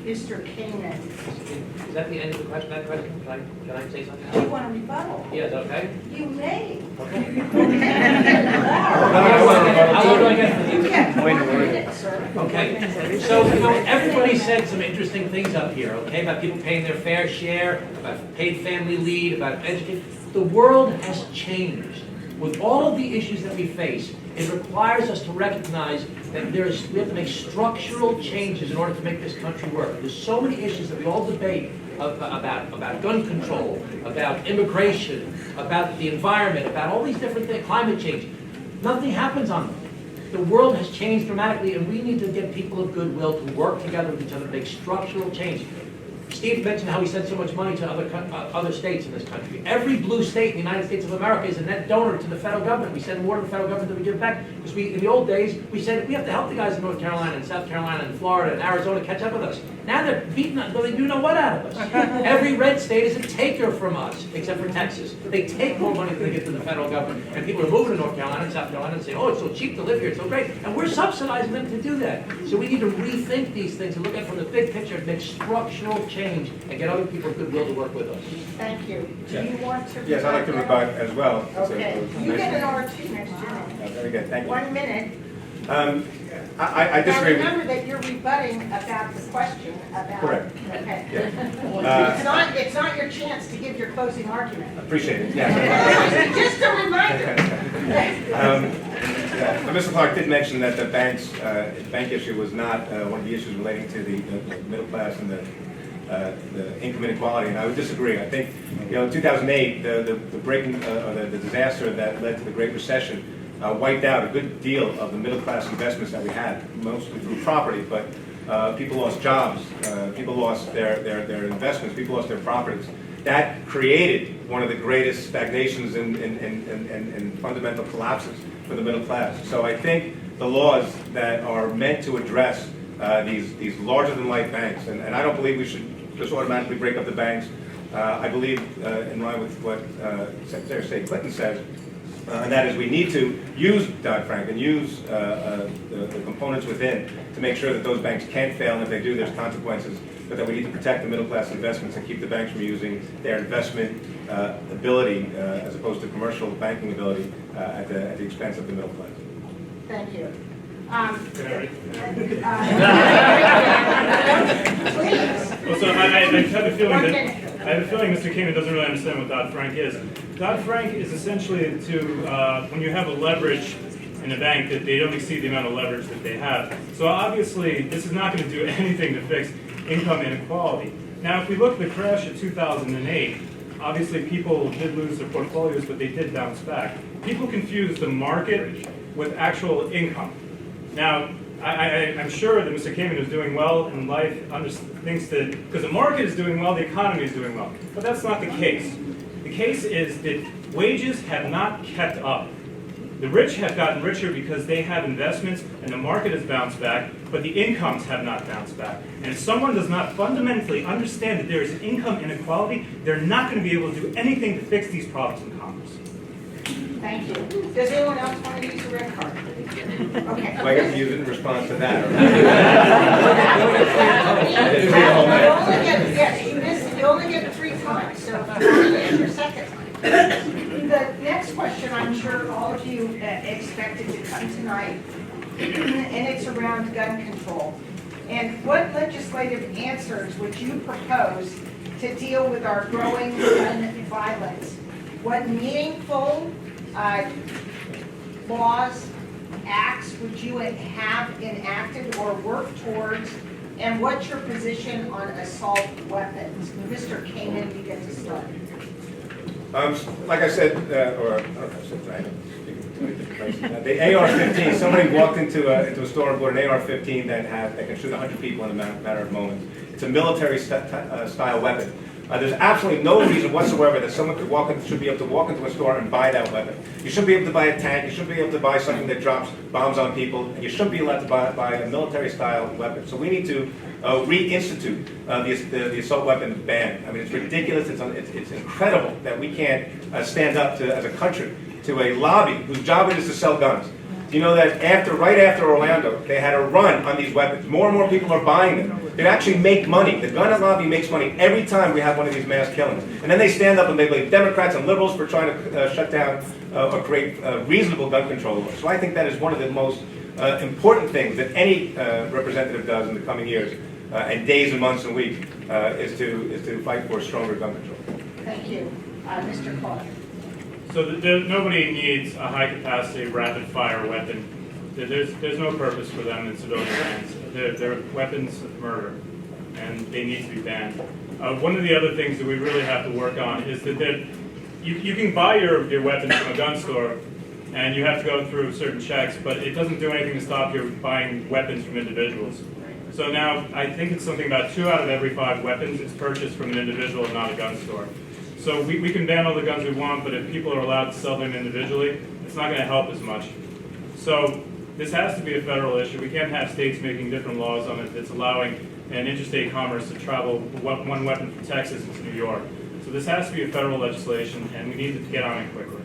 [SPEAKER 2] Mr. Kingman.
[SPEAKER 9] Is that the end of the question? That question? Can I say something?
[SPEAKER 2] Do you want a rebuttal?
[SPEAKER 9] Yeah, is that okay?
[SPEAKER 2] You may.
[SPEAKER 9] Okay.
[SPEAKER 2] How
[SPEAKER 9] How long do I get for
[SPEAKER 2] You
[SPEAKER 9] these?
[SPEAKER 2] get 1 minute, sir.
[SPEAKER 9] Okay, so everybody said some interesting things up here, okay, about people paying their fair share, about paid family leave, about education. The world has changed. With all of the issues that we face, it requires us to recognize that we have to make structural changes in order to make this country work. There's so many issues that we all debate about gun control, about immigration, about the environment, about all these different things, climate change. Nothing happens on them. The world has changed dramatically, and we need to get people of goodwill to work together with each other to make structural change. Steve mentioned how he sent so much money to other states in this country. Every blue state in the United States of America is a net donor to the federal government. We send more to the federal government than we give back. Because in the old days, we said we have to help the guys in North Carolina and South Carolina and Florida and Arizona catch up with us. Now they're beating us, they do know what out of us. Every red state is a taker from us, except for Texas. They take more money than they get to the federal government. And people are moving to North Carolina and South Carolina and say, oh, it's so cheap to live here, it's so great. And we're subsidizing them to do that. So we need to rethink these things and look at it from the big picture and make structural change and get other people of goodwill to work with us.
[SPEAKER 2] Thank you. Do you want to?
[SPEAKER 8] Yes, I'd like to rebut as well.
[SPEAKER 2] Okay, you get an R2 next year.
[SPEAKER 8] Very good, thank you.
[SPEAKER 2] 1 minute.
[SPEAKER 8] I
[SPEAKER 2] Now
[SPEAKER 8] disagree with
[SPEAKER 2] remember that you're rebutting about the question about.
[SPEAKER 8] Correct.
[SPEAKER 2] Okay.
[SPEAKER 8] Yeah.
[SPEAKER 2] It's not your chance to give your closing argument.
[SPEAKER 8] Appreciate it, yes.
[SPEAKER 2] Just a reminder.
[SPEAKER 8] Yeah, but Mr. Clark did mention that the bank issue was not one of the issues relating to the middle class and the income inequality, and I would disagree. I think, in 2008, the disaster that led to the Great Recession wiped out a good deal of the middle class investments that we had, mostly through property, but people lost jobs, people lost their investments, people lost their properties. That created one of the greatest stagnations and fundamental collapses for the middle class. So I think the laws that are meant to address these larger-than-life banks, and I don't believe we should just automatically break up the banks. I believe, in line with what Secretary of State Clinton says, And that is we need to use Dodd-Frank and use the components within to make sure that those banks can't fail, and if they do, there's consequences, but that we need to protect the middle-class investments and keep the banks from using their investment ability as opposed to commercial banking ability at the expense of the middle class.
[SPEAKER 2] Thank you. Please.
[SPEAKER 3] Well, so I have a feeling Mr. Keenan doesn't really understand what Dodd-Frank is. Dodd-Frank is essentially to, when you have a leverage in a bank, that they don't exceed the amount of leverage that they have. So obviously, this is not going to do anything to fix income inequality. Now, if we look at the crash of 2008, obviously people did lose their portfolios, but they did bounce back. People confuse the market with actual income. Now, I'm sure that Mr. Kamen is doing well in life, thinks that because the market is doing well, the economy is doing well. But that's not the case. The case is that wages have not kept up. The rich have gotten richer because they have investments and the market has bounced back, but the incomes have not bounced back. And if someone does not fundamentally understand that there is income inequality, they're not going to be able to do anything to fix these problems in Congress.
[SPEAKER 2] Thank you. Does anyone else want to use the red card? Okay.
[SPEAKER 8] Do I get to use it in response to that?
[SPEAKER 2] You only get 3 times, so it's your second time. The next question, I'm sure all of you expected to come tonight, and it's around gun control. And what legislative answers would you propose to deal with our growing gun violence? What meaningful laws, acts would you have enacted or work towards, and what's your position on assault weapons? Mr. Kamen, you get to start.
[SPEAKER 8] Like I said, the AR-15. Somebody walked into a store and bought an AR-15 that can shoot 100 people in a matter of moments. It's a military style weapon. There's absolutely no reason whatsoever that someone should be able to walk into a store and buy that weapon. You shouldn't be able to buy a tank. You shouldn't be able to buy something that drops bombs on people. You shouldn't be allowed to buy a military-style weapon. So we need to reinstitute the assault weapons ban. I mean, it's ridiculous. It's incredible that we can't stand up to, as a country, to a lobby whose job it is to sell guns. You know that right after Orlando, they had a run on these weapons. More and more people are buying them. They actually make money. The gun lobby makes money every time we have one of these mass killings. And then they stand up and they blame Democrats and liberals for trying to shut down or create reasonable gun control laws. So I think that is one of the most important things that any representative does in the coming years and days and months and weeks is to fight for stronger gun control.
[SPEAKER 2] Thank you. Mr. Clark.
[SPEAKER 3] So nobody needs a high-capacity, rapid-fire weapon. There's no purpose for them in civilian hands. They're weapons of murder, and they need to be banned. One of the other things that we really have to work on is that you can buy your weapons from a gun store, and you have to go through certain checks, but it doesn't do anything to stop you buying weapons from individuals. So now, I think it's something about 2 out of every 5 weapons is purchased from an individual and not a gun store. So we can ban all the guns we want, but if people are allowed to sell them individually, it's not going to help as much. So this has to be a federal issue. We can't have states making different laws on it that's allowing an interstate commerce to travel one weapon from Texas into New York. So this has to be a federal legislation, and we need to get on it quickly.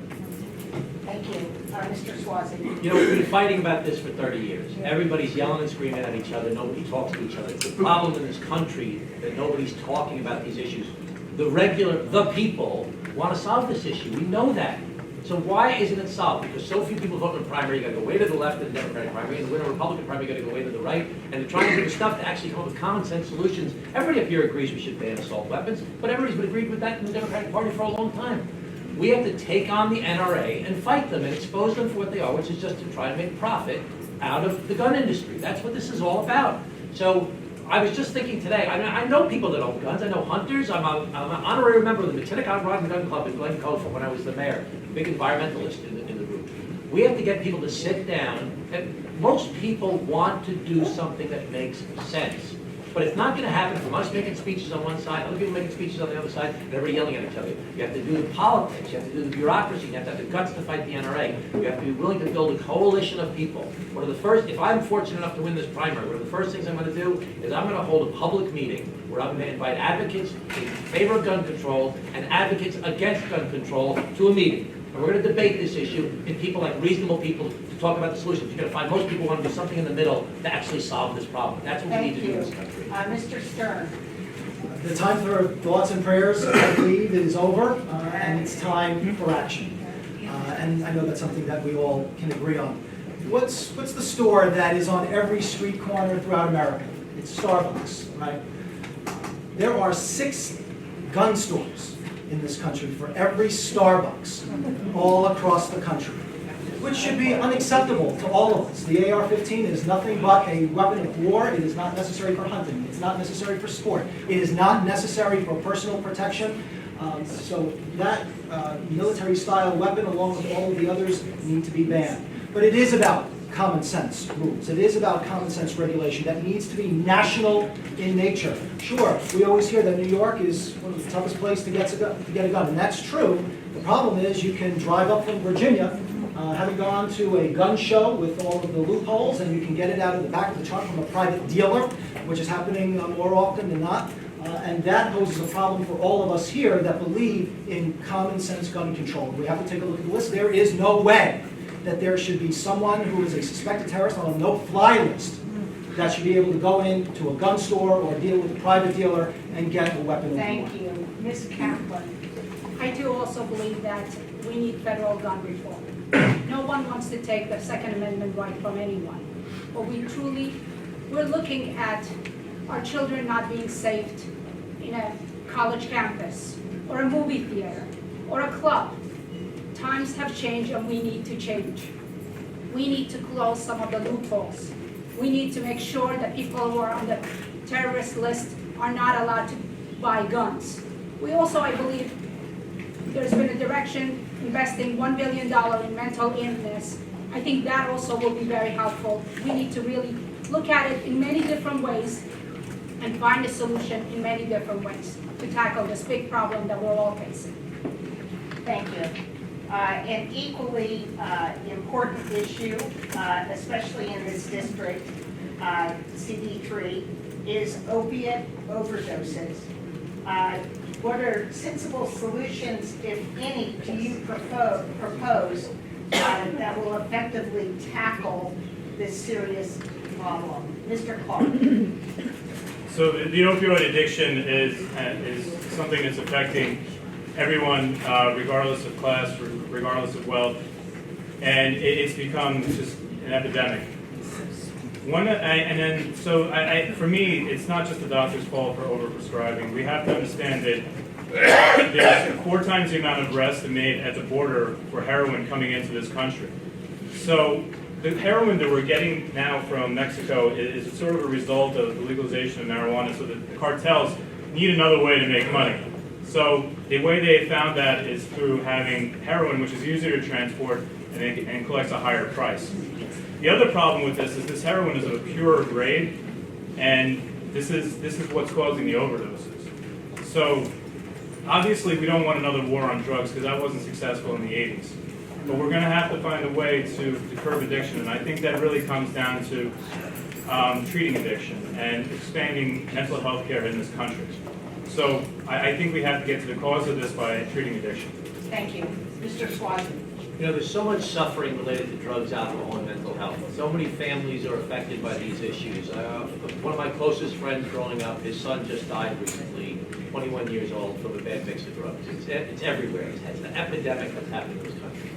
[SPEAKER 2] Thank you. Mr. Swazi.
[SPEAKER 9] You know, we've been fighting about this for 30 years. Everybody's yelling and screaming at each other. Nobody talks to each other. It's the problem in this country that nobody's talking about these issues. The people want to solve this issue. We know that. So why isn't it solved? Because so few people vote in the primary, you got to go way to the left in the Democratic primary, and to win a Republican primary, you got to go way to the right. And to try and do stuff to actually come up with common sense solutions. Everybody up here agrees we should ban assault weapons, but everybody's been agreed with that in the Democratic Party for a long time. We have to take on the NRA and fight them and expose them for what they are, which is just to try to make profit out of the gun industry. That's what this is all about. So I was just thinking today, I know people that own guns. I know hunters. I'm an honorary member of the Matinacock Rod and Gun Club in Glen Cove from when I was the mayor, big environmentalist in the group. We have to get people to sit down, and most people want to do something that makes sense. But it's not going to happen from us making speeches on one side, other people making speeches on the other side, and everybody yelling at each other. You have to do the politics, you have to do the bureaucracy, you have to have the guts to fight the NRA. You have to be willing to build a coalition of people. One of the first, if I'm fortunate enough to win this primary, one of the first things I'm going to do is I'm going to hold a public meeting where I'm going to invite advocates in favor of gun control and advocates against gun control to a meeting. And we're going to debate this issue in people like reasonable people to talk about the solutions. You're going to find most people want to do something in the middle to actually solve this problem. That's what we need
[SPEAKER 2] Thank
[SPEAKER 9] to do in
[SPEAKER 2] you.
[SPEAKER 9] this country.
[SPEAKER 2] Mr. Stern.
[SPEAKER 6] The time for thoughts and prayers, I believe, is over, and it's time for action. And I know that's something that we all can agree on. What's the store that is on every street corner throughout America? It's Starbucks, right? There are 6 gun stores in this country for every Starbucks all across the country, which should be unacceptable to all of us. The AR-15 is nothing but a weapon of war. It is not necessary for hunting. It's not necessary for sport. It is not necessary for personal protection. So that military-style weapon, along with all of the others, need to be banned. But it is about common sense rules. It is about common sense regulation that needs to be national in nature. Sure, we always hear that New York is one of the toughest places to get a gun, and that's true. The problem is you can drive up from Virginia, having gone to a gun show with all of the loopholes, and you can get it out of the back of the trunk from a private dealer, which is happening more often than not. And that poses a problem for all of us here that believe in common sense gun control. We have to take a look at the list. There is no way that there should be someone who is a suspected terrorist on a no-fly list that should be able to go into a gun store or deal with a private dealer and get a weapon of war.
[SPEAKER 2] Thank you. Ms. Kaplan.
[SPEAKER 7] I do also believe that we need federal gun reform. No one wants to take the Second Amendment right from anyone. But we're looking at our children not being saved in a college campus or a movie theater or a club. Times have changed and we need to change. We need to close some of the loopholes. We need to make sure that people who are on the terrorist list are not allowed to buy guns. We also, I believe, there's been a direction investing $1 billion in mental illness. I think that also will be very helpful. We need to really look at it in many different ways and find a solution in many different ways to tackle this big problem that we're all facing.
[SPEAKER 2] Thank you. An equally important issue, especially in this district, CD3, is opiate overdoses. What are sensible solutions, if any, do you propose that will effectively tackle this serious problem? Mr. Clark.
[SPEAKER 3] So the opioid addiction is something that's affecting everyone, regardless of class, regardless of wealth, and it's become just an epidemic. For me, it's not just the doctor's fault for overprescribing. We have to understand that there's 4 times the amount of arrests made at the border for heroin coming into this country. So the heroin that we're getting now from Mexico is sort of a result of the legalization of marijuana, so that the cartels need another way to make money. So the way they found that is through having heroin, which is easier to transport and collects a higher price. The other problem with this heroin is of a pure grade, and this is what's causing the overdoses. So obviously we don't want another war on drugs because that wasn't successful in the 80s. But we're going to have to find a way to curb addiction, and I think that really comes down to treating addiction and expanding mental health care in this country. So I think we have to get to the cause of this by treating addiction.
[SPEAKER 2] Thank you. Mr. Swanson.
[SPEAKER 9] You know, there's so much suffering related to drugs, alcohol, and mental health. So many families are affected by these issues. One of my closest friends growing up, his son just died recently, 21 years old, from a bad mix of drugs. It's everywhere. It's an epidemic that's happening in this country.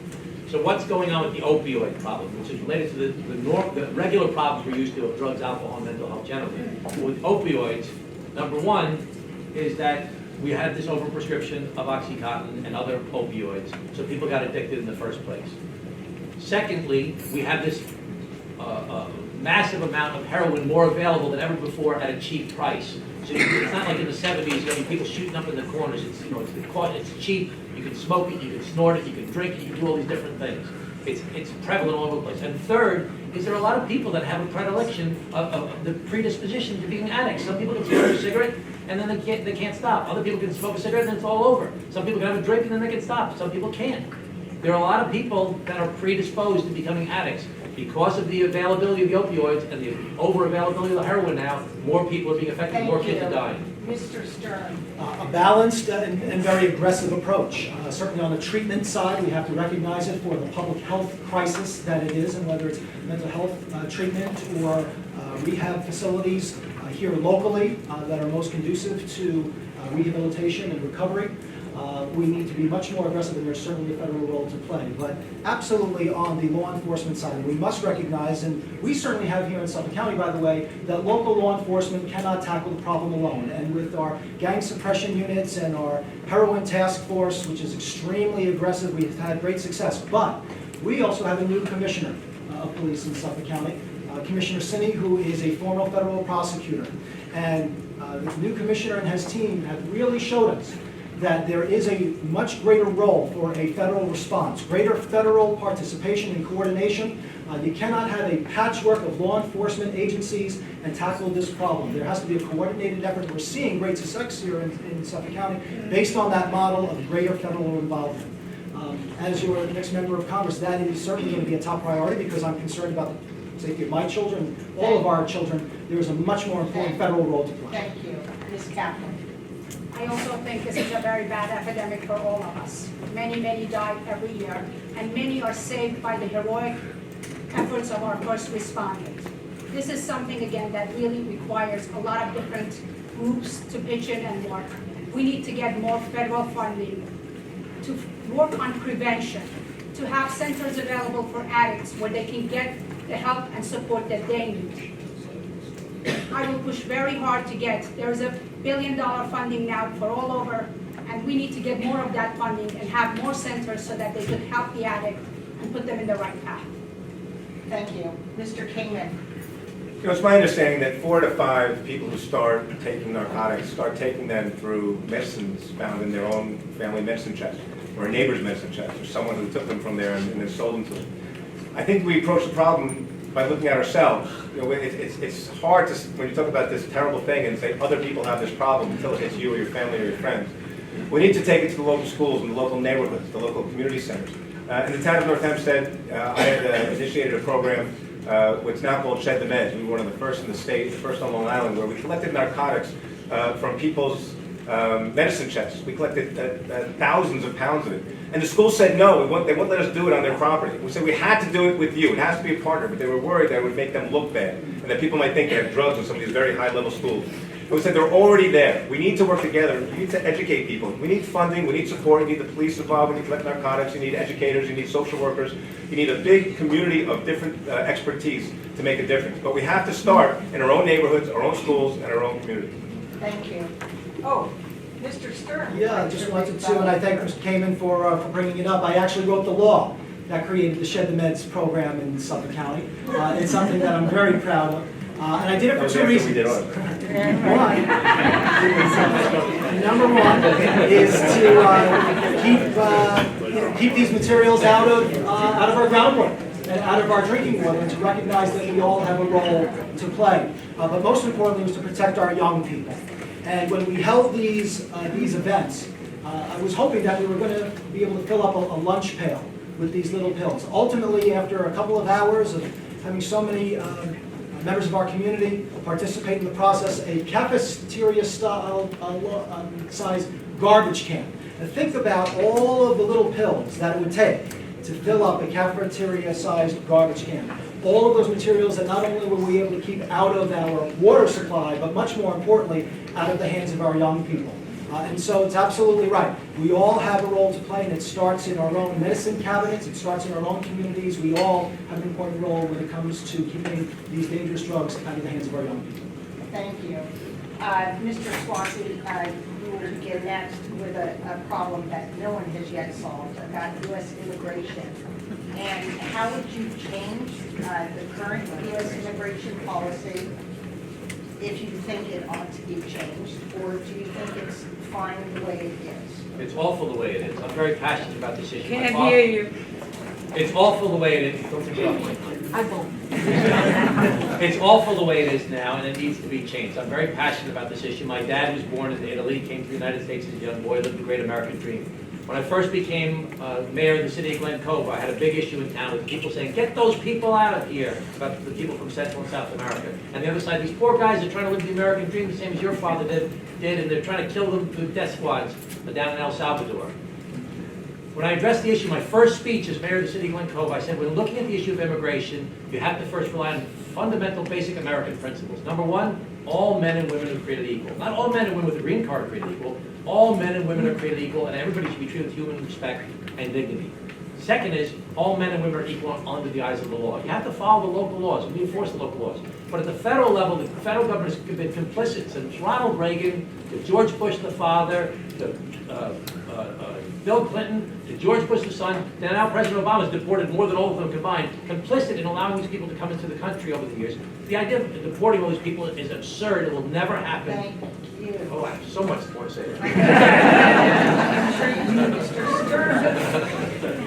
[SPEAKER 9] So what's going on with the opioid problem, which is related to the regular problems we're used to of drugs, alcohol, and mental health generally. With opioids, number one is that we had this overprescription of Oxycontin and other opioids, so people got addicted in the first place. Secondly, we have this massive amount of heroin more available than ever before at a cheap price. So it's not like in the 70s, you know, people shooting up in the corners. It's cheap. You can smoke it, you can snort it, you can drink it, you can do all these different things. It's prevalent all over the place. And third, is there are a lot of people that have a predilection of the predisposition to being addicts. Some people can smoke a cigarette and then they can't stop. Other people can smoke a cigarette and then it's all over. Some people can have a drink and then they can stop. Some people can't. There are a lot of people that are predisposed to becoming addicts. Because of the availability of the opioids and the over-availability of the heroin now, more people are being affected, more kids are dying.
[SPEAKER 2] Mr. Stern.
[SPEAKER 6] A balanced and very aggressive approach. Certainly on the treatment side, we have to recognize it for the public health crisis that it is, and whether it's mental health treatment or rehab facilities here locally that are most conducive to rehabilitation and recovery. We need to be much more aggressive, and there's certainly a federal role to play. But absolutely on the law enforcement side, we must recognize, and we certainly have here in Suffolk County, by the way, that local law enforcement cannot tackle the problem alone. And with our gang suppression units and our heroin task force, which is extremely aggressive, we've had great success. But we also have a new commissioner of police in Suffolk County, Commissioner Sinney, who is a former federal prosecutor. And the new commissioner and his team have really showed us that there is a much greater role for a federal response, greater federal participation and coordination. You cannot have a patchwork of law enforcement agencies and tackle this problem. There has to be a coordinated effort. We're seeing great success here in Suffolk County based on that model of greater federal involvement. As your next member of Congress, that is certainly going to be a top priority because I'm concerned about the safety of my children, all of our children. There is a much more important federal role to play.
[SPEAKER 2] Thank you. Ms. Kaplan.
[SPEAKER 7] I also think this is a very bad epidemic for all of us. Many die every year, and many are saved by the heroic efforts of our first responders. This is something, again, that really requires a lot of different groups to pitch in and work. We need to get more federal funding to work on prevention, to have centers available for addicts where they can get the help and support that they need. I will push very hard to get, there's $1 billion funding now for all over, and we need to get more of that funding and have more centers so that they could help the addict and put them in the right path.
[SPEAKER 2] Thank you. Mr. Kingman.
[SPEAKER 8] You know, it's my understanding that 4 to 5 people who start taking narcotics start taking them through medicines found in their own family medicine chest, or a neighbor's medicine chest, or someone who took them from there and then sold them to them. I think we approach the problem by looking at ourselves. You know, it's hard to, when you talk about this terrible thing and say other people have this problem until it hits you or your family or your friends. We need to take it to the local schools and the local neighborhoods, the local community centers. In the town of North Hempstead, I had initiated a program what's now called Shed the Meds. We were one of the first in the state, the first on Long Island, where we collected narcotics from people's medicine chests. We collected thousands of pounds of it. And the school said no, they wouldn't let us do it on their property. We said we had to do it with you. It has to be a partner, but they were worried that it would make them look bad and that people might think they have drugs in some of these very high-level schools. And we said they're already there. We need to work together. We need to educate people. We need funding. We need support. You need the police involved when you collect narcotics. You need educators. You need social workers. You need a big community of different expertise to make a difference. But we have to start in our own neighborhoods, our own schools, and our own communities.
[SPEAKER 2] Thank you. Oh, Mr. Stern.
[SPEAKER 6] Yeah, I just wanted to, and I thank Mr. Kamen for bringing it up. I actually wrote the law that created the Shed the Meds program in Suffolk County. It's something that I'm very proud of. And I did it for 2 reasons. Number one is to keep these materials out of our groundwater and out of our drinking water, and to recognize that we all have a role to play. But most importantly was to protect our young people. And when we held these events, I was hoping that we were going to be able to fill up a lunch pail with these little pills. Ultimately, after a couple of hours of having so many members of our community participate in the process, a cafeteria-style size garbage can. And think about all of the little pills that it would take to fill up a cafeteria-sized garbage can. All of those materials that not only were we able to keep out of our water supply, but much more importantly, out of the hands of our young people. And so it's absolutely right. We all have a role to play, and it starts in our own medicine cabinets, it starts in our own communities. We all have an important role when it comes to keeping these dangerous drugs out of the hands of our young people.
[SPEAKER 2] Thank you. Mr. Swansea, you will begin next with a problem that no one has yet solved about U.S. immigration. And how would you change the current U.S. immigration policy if you think it ought to be changed, or do you think it's fine the way it is?
[SPEAKER 9] It's awful the way it is. I'm very passionate about this issue.
[SPEAKER 5] Can't hear you.
[SPEAKER 9] It's awful the way it is. Don't interrupt me.
[SPEAKER 5] I won't.
[SPEAKER 9] It's awful the way it is now, and it needs to be changed. I'm very passionate about this issue. My dad was born in Italy, came to the United States as a young boy, lived the great American dream. When I first became mayor of the city of Glen Cove, I had a big issue in town with people saying, get those people out of here, about the people from Central and South America. And the other side, these poor guys are trying to live the American dream the same as your father did, and they're trying to kill them through death squads down in El Salvador. When I addressed the issue, my first speech as mayor of the city of Glen Cove, I said, when looking at the issue of immigration, you have to first rely on fundamental basic American principles. Number one, all men and women are created equal. Not all men and women with a green card are created equal. All men and women are created equal, and everybody should be treated with human respect and dignity. Second is, all men and women are equal under the eyes of the law. You have to follow the local laws, and we enforce the local laws. But at the federal level, the federal government has been complicit since Ronald Reagan, to George Bush the father, to Bill Clinton, to George Bush the son, and now President Obama has deported more than all of them combined, complicit in allowing these people to come into the country over the years. The idea of deporting all these people is absurd. It will never happen.
[SPEAKER 2] Thank you.
[SPEAKER 9] Oh, I have so much more to say.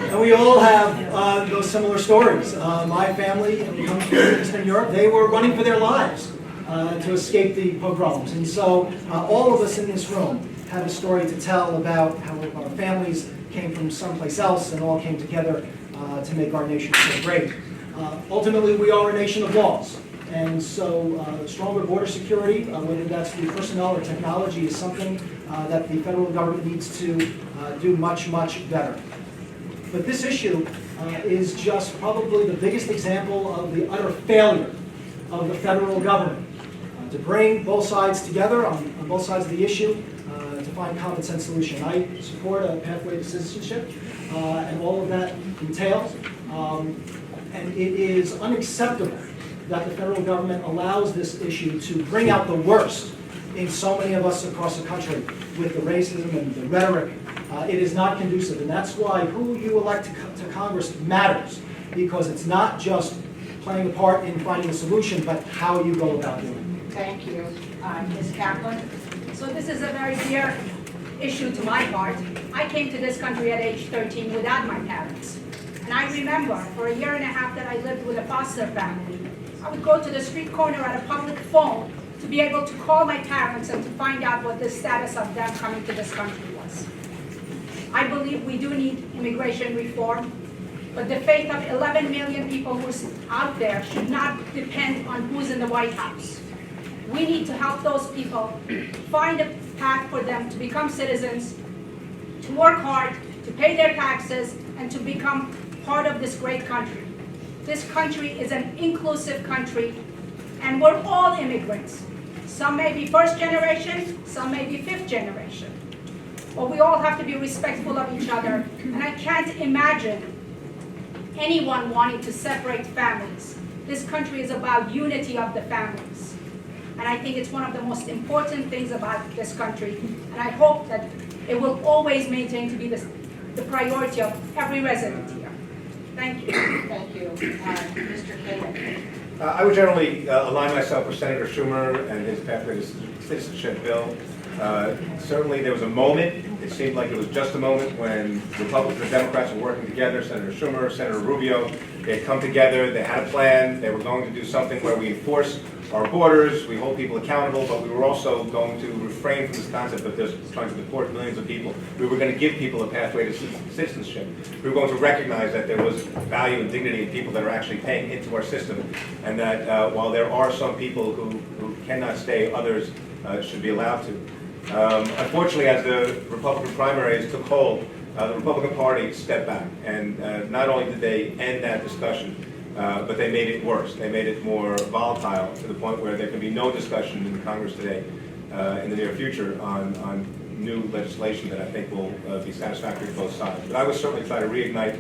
[SPEAKER 6] And we all have those similar stories. My family, when we come from Eastern Europe, they were running for their lives to escape the pogroms. And so all of us in this room have a story to tell about how our families came from someplace else and all came together to make our nation so great. Ultimately, we are a nation of laws. And so stronger border security, whether that's through personnel or technology, is something that the federal government needs to do much, much better. But this issue is just probably the biggest example of the utter failure of the federal government to bring both sides together on both sides of the issue to find common sense solution. I support a pathway to citizenship and all of that entails. And it is unacceptable that the federal government allows this issue to bring out the worst in so many of us across the country with the racism and the rhetoric. It is not conducive, and that's why who you elect to Congress matters, because it's not just playing a part in finding a solution, but how you go about doing it.
[SPEAKER 2] Thank you. Ms. Kaplan?
[SPEAKER 7] So this is a very dear issue to my heart. I came to this country at age 13 without my parents. And I remember for a year and a half that I lived with a foster family. I would go to the street corner at a public phone to be able to call my parents and to find out what the status of them coming to this country was. I believe we do need immigration reform, but the fate of 11 million people who's out there should not depend on who's in the White House. We need to help those people find a path for them to become citizens, to work hard, to pay their taxes, and to become part of this great country. This country is an inclusive country, and we're all immigrants. Some may be first generation, some may be fifth generation. But we all have to be respectful of each other, and I can't imagine anyone wanting to separate families. This country is about unity of the families. And I think it's one of the most important things about this country, and I hope that it will always maintain to be the priority of every resident here. Thank you.
[SPEAKER 2] Thank you. Mr. Kagan?
[SPEAKER 8] I would generally align myself with Senator Schumer and his pathway to citizenship bill. Certainly there was a moment, it seemed like it was just a moment, when Republicans and Democrats were working together, Senator Schumer, Senator Rubio, they had come together, they had a plan, they were going to do something where we enforce our borders, we hold people accountable, but we were also going to refrain from this concept of just trying to deport millions of people. We were going to give people a pathway to citizenship. We were going to recognize that there was value and dignity in people that are actually paying into our system, and that while there are some people who cannot stay, others should be allowed to. Unfortunately, as the Republican primaries took hold, the Republican Party stepped back, and not only did they end that discussion, but they made it worse. They made it more volatile to the point where there can be no discussion in the Congress today in the near future on new legislation that I think will be satisfactory to both sides. But I would certainly try to reignite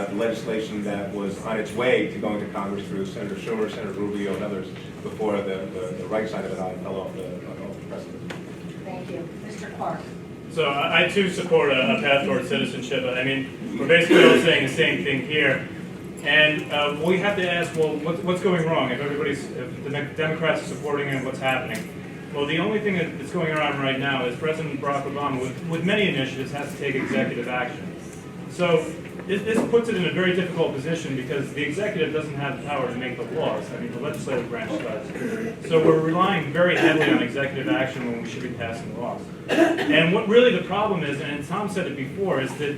[SPEAKER 8] the legislation that was on its way to going to Congress through Senator Schumer, Senator Rubio, and others before the right side of it fell off the precedent.
[SPEAKER 2] Thank you. Mr. Clark?
[SPEAKER 3] So I too support a path towards citizenship. I mean, we're basically all saying the same thing here. And we have to ask, well, what's going wrong? If the Democrats are supporting it, what's happening? Well, the only thing that's going on right now is President Barack Obama, with many initiatives, has to take executive action. So this puts it in a very difficult position because the executive doesn't have the power to make the laws. I mean, the legislative branch does. So we're relying very heavily on executive action when we should be passing laws. And what really the problem is, and Tom said it before, is that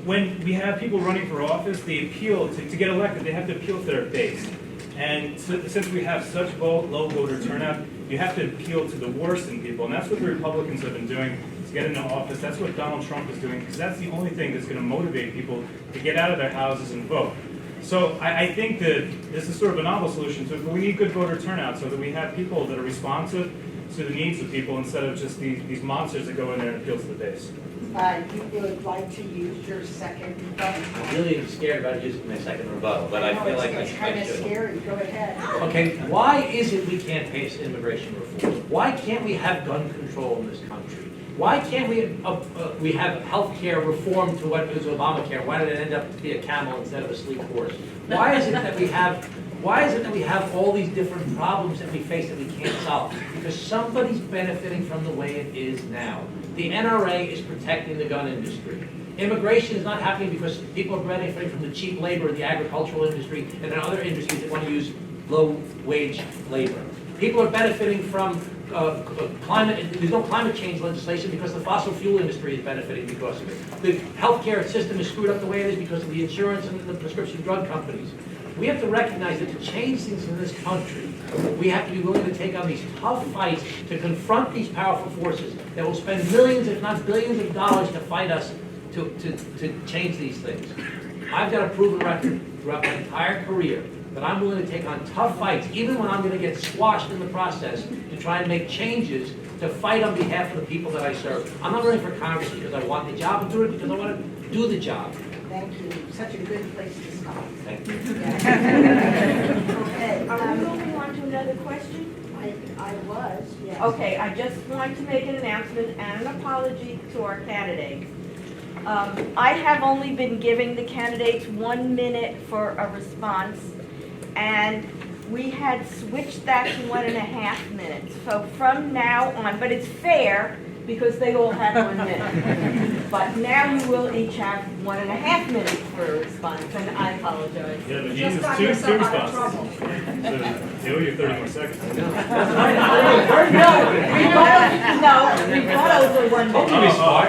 [SPEAKER 3] when we have people running for office, they appeal to get elected, they have to appeal to their base. And since we have such low voter turnout, you have to appeal to the worst in people, and that's what the Republicans have been doing to get into office. That's what Donald Trump is doing, because that's the only thing that's going to motivate people to get out of their houses and vote. So I think that this is sort of a novel solution to it, but we need good voter turnout so that we have people that are responsive to the needs of people instead of just these monsters that go in there and appeal to the base.
[SPEAKER 2] You would like to use your second rebuttal?
[SPEAKER 9] I'm really scared about using my second rebuttal, but I feel like I
[SPEAKER 2] It's kind of
[SPEAKER 9] should.
[SPEAKER 2] scary, go ahead.
[SPEAKER 9] Okay, why is it we can't pass immigration reform? Why can't we have gun control in this country? Why can't we have health care reform to what is Obamacare? Why did it end up to be a camel instead of a sleek horse? Why is it that we have all these different problems that we face that we can't solve? Because somebody's benefiting from the way it is now. The NRA is protecting the gun industry. Immigration is not happening because people are benefiting from the cheap labor in the agricultural industry and in other industries that want to use low-wage labor. People are benefiting from climate. There's no climate change legislation because the fossil fuel industry is benefiting because of it. The healthcare system is screwed up the way it is because of the insurance and the prescription drug companies. We have to recognize that to change things in this country, we have to be willing to take on these tough fights to confront these powerful forces that will spend millions, if not billions of dollars to fight us to change these things. I've got a proven record throughout my entire career that I'm willing to take on tough fights, even when I'm going to get squashed in the process, to try and make changes to fight on behalf of the people that I serve. I'm not running for Congress because I want the job, I'm doing it because I want to do the job.
[SPEAKER 2] Thank you, such a good place to stop.
[SPEAKER 9] Thank you.
[SPEAKER 2] Okay,
[SPEAKER 10] Are we moving on to another question?
[SPEAKER 2] I was, yes.
[SPEAKER 10] Okay, I just want to make an announcement and an apology to our candidates. I have only been giving the candidates 1 minute for a response, and we had switched that to 1.5 minutes. So from now on, but it's fair because they all have 1 minute. But now you will each have 1.5 minutes for a response, and I apologize.
[SPEAKER 3] Yeah, but
[SPEAKER 7] Just got
[SPEAKER 3] two
[SPEAKER 7] yourself out of
[SPEAKER 3] responses.
[SPEAKER 7] trouble.
[SPEAKER 3] So they owe you 30 more seconds.
[SPEAKER 10] Rebuttals are 1 minute. Rebuttals are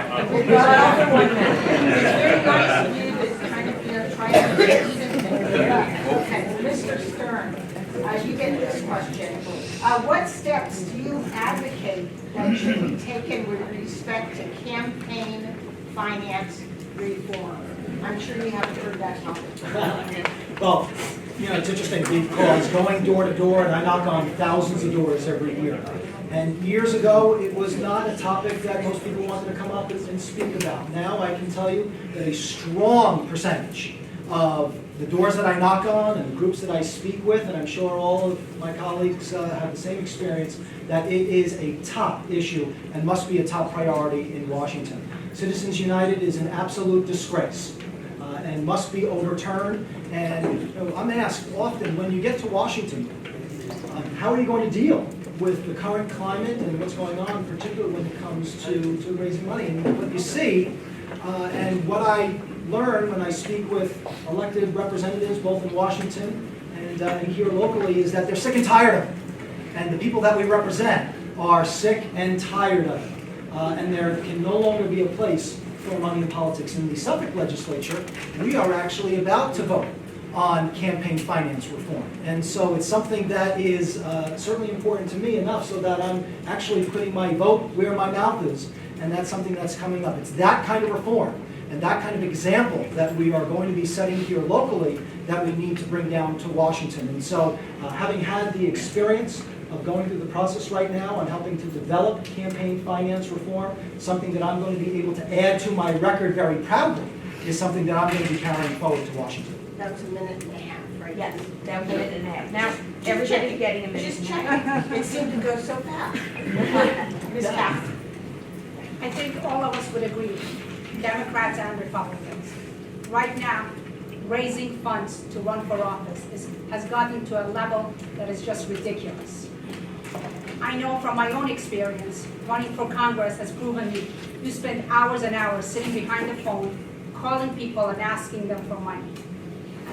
[SPEAKER 10] 1 minute.
[SPEAKER 2] It's very nice of you to kind of, try to even there. Okay, Mr. Stern, you get this question. What steps do you advocate that should be taken with respect to campaign finance reform? I'm sure you haven't heard that topic.
[SPEAKER 6] Well, it's interesting because going door to door, and I knock on thousands of doors every year. And years ago, it was not a topic that most people wanted to come up and speak about. Now I can tell you that a strong percentage of the doors that I knock on and the groups that I speak with, and I'm sure all of my colleagues have the same experience, that it is a top issue and must be a top priority in Washington. Citizens United is an absolute disgrace and must be overturned. And I'm asked often, when you get to Washington, how are you going to deal with the current climate and what's going on, particularly when it comes to raising money? And what you see, and what I learn when I speak with elected representatives, both in Washington and here locally, is that they're sick and tired of it. And the people that we represent are sick and tired of it. And there can no longer be a place for money in politics. In the Suffolk legislature, we are actually about to vote on campaign finance reform. And so it's something that is certainly important to me enough so that I'm actually putting my vote where my mouth is. And that's something that's coming up. It's that kind of reform and that kind of example that we are going to be setting here locally that we need to bring down to Washington. And so having had the experience of going through the process right now and helping to develop campaign finance reform, something that I'm going to be able to add to my record very proudly, is something that I'm going to be carrying forward to Washington.
[SPEAKER 2] That's a minute and a half, right?
[SPEAKER 10] Yes, that was a minute and a half. Now, everybody's getting a minute.
[SPEAKER 2] Just checking. It seemed to go so fast. Ms. Taft.
[SPEAKER 7] I think all of us would agree, Democrats and Republicans. Right now, raising funds to run for office has gotten to a level that is just ridiculous. I know from my own experience, running for Congress has proven me, you spend hours and hours sitting behind the phone, calling people and asking them for money.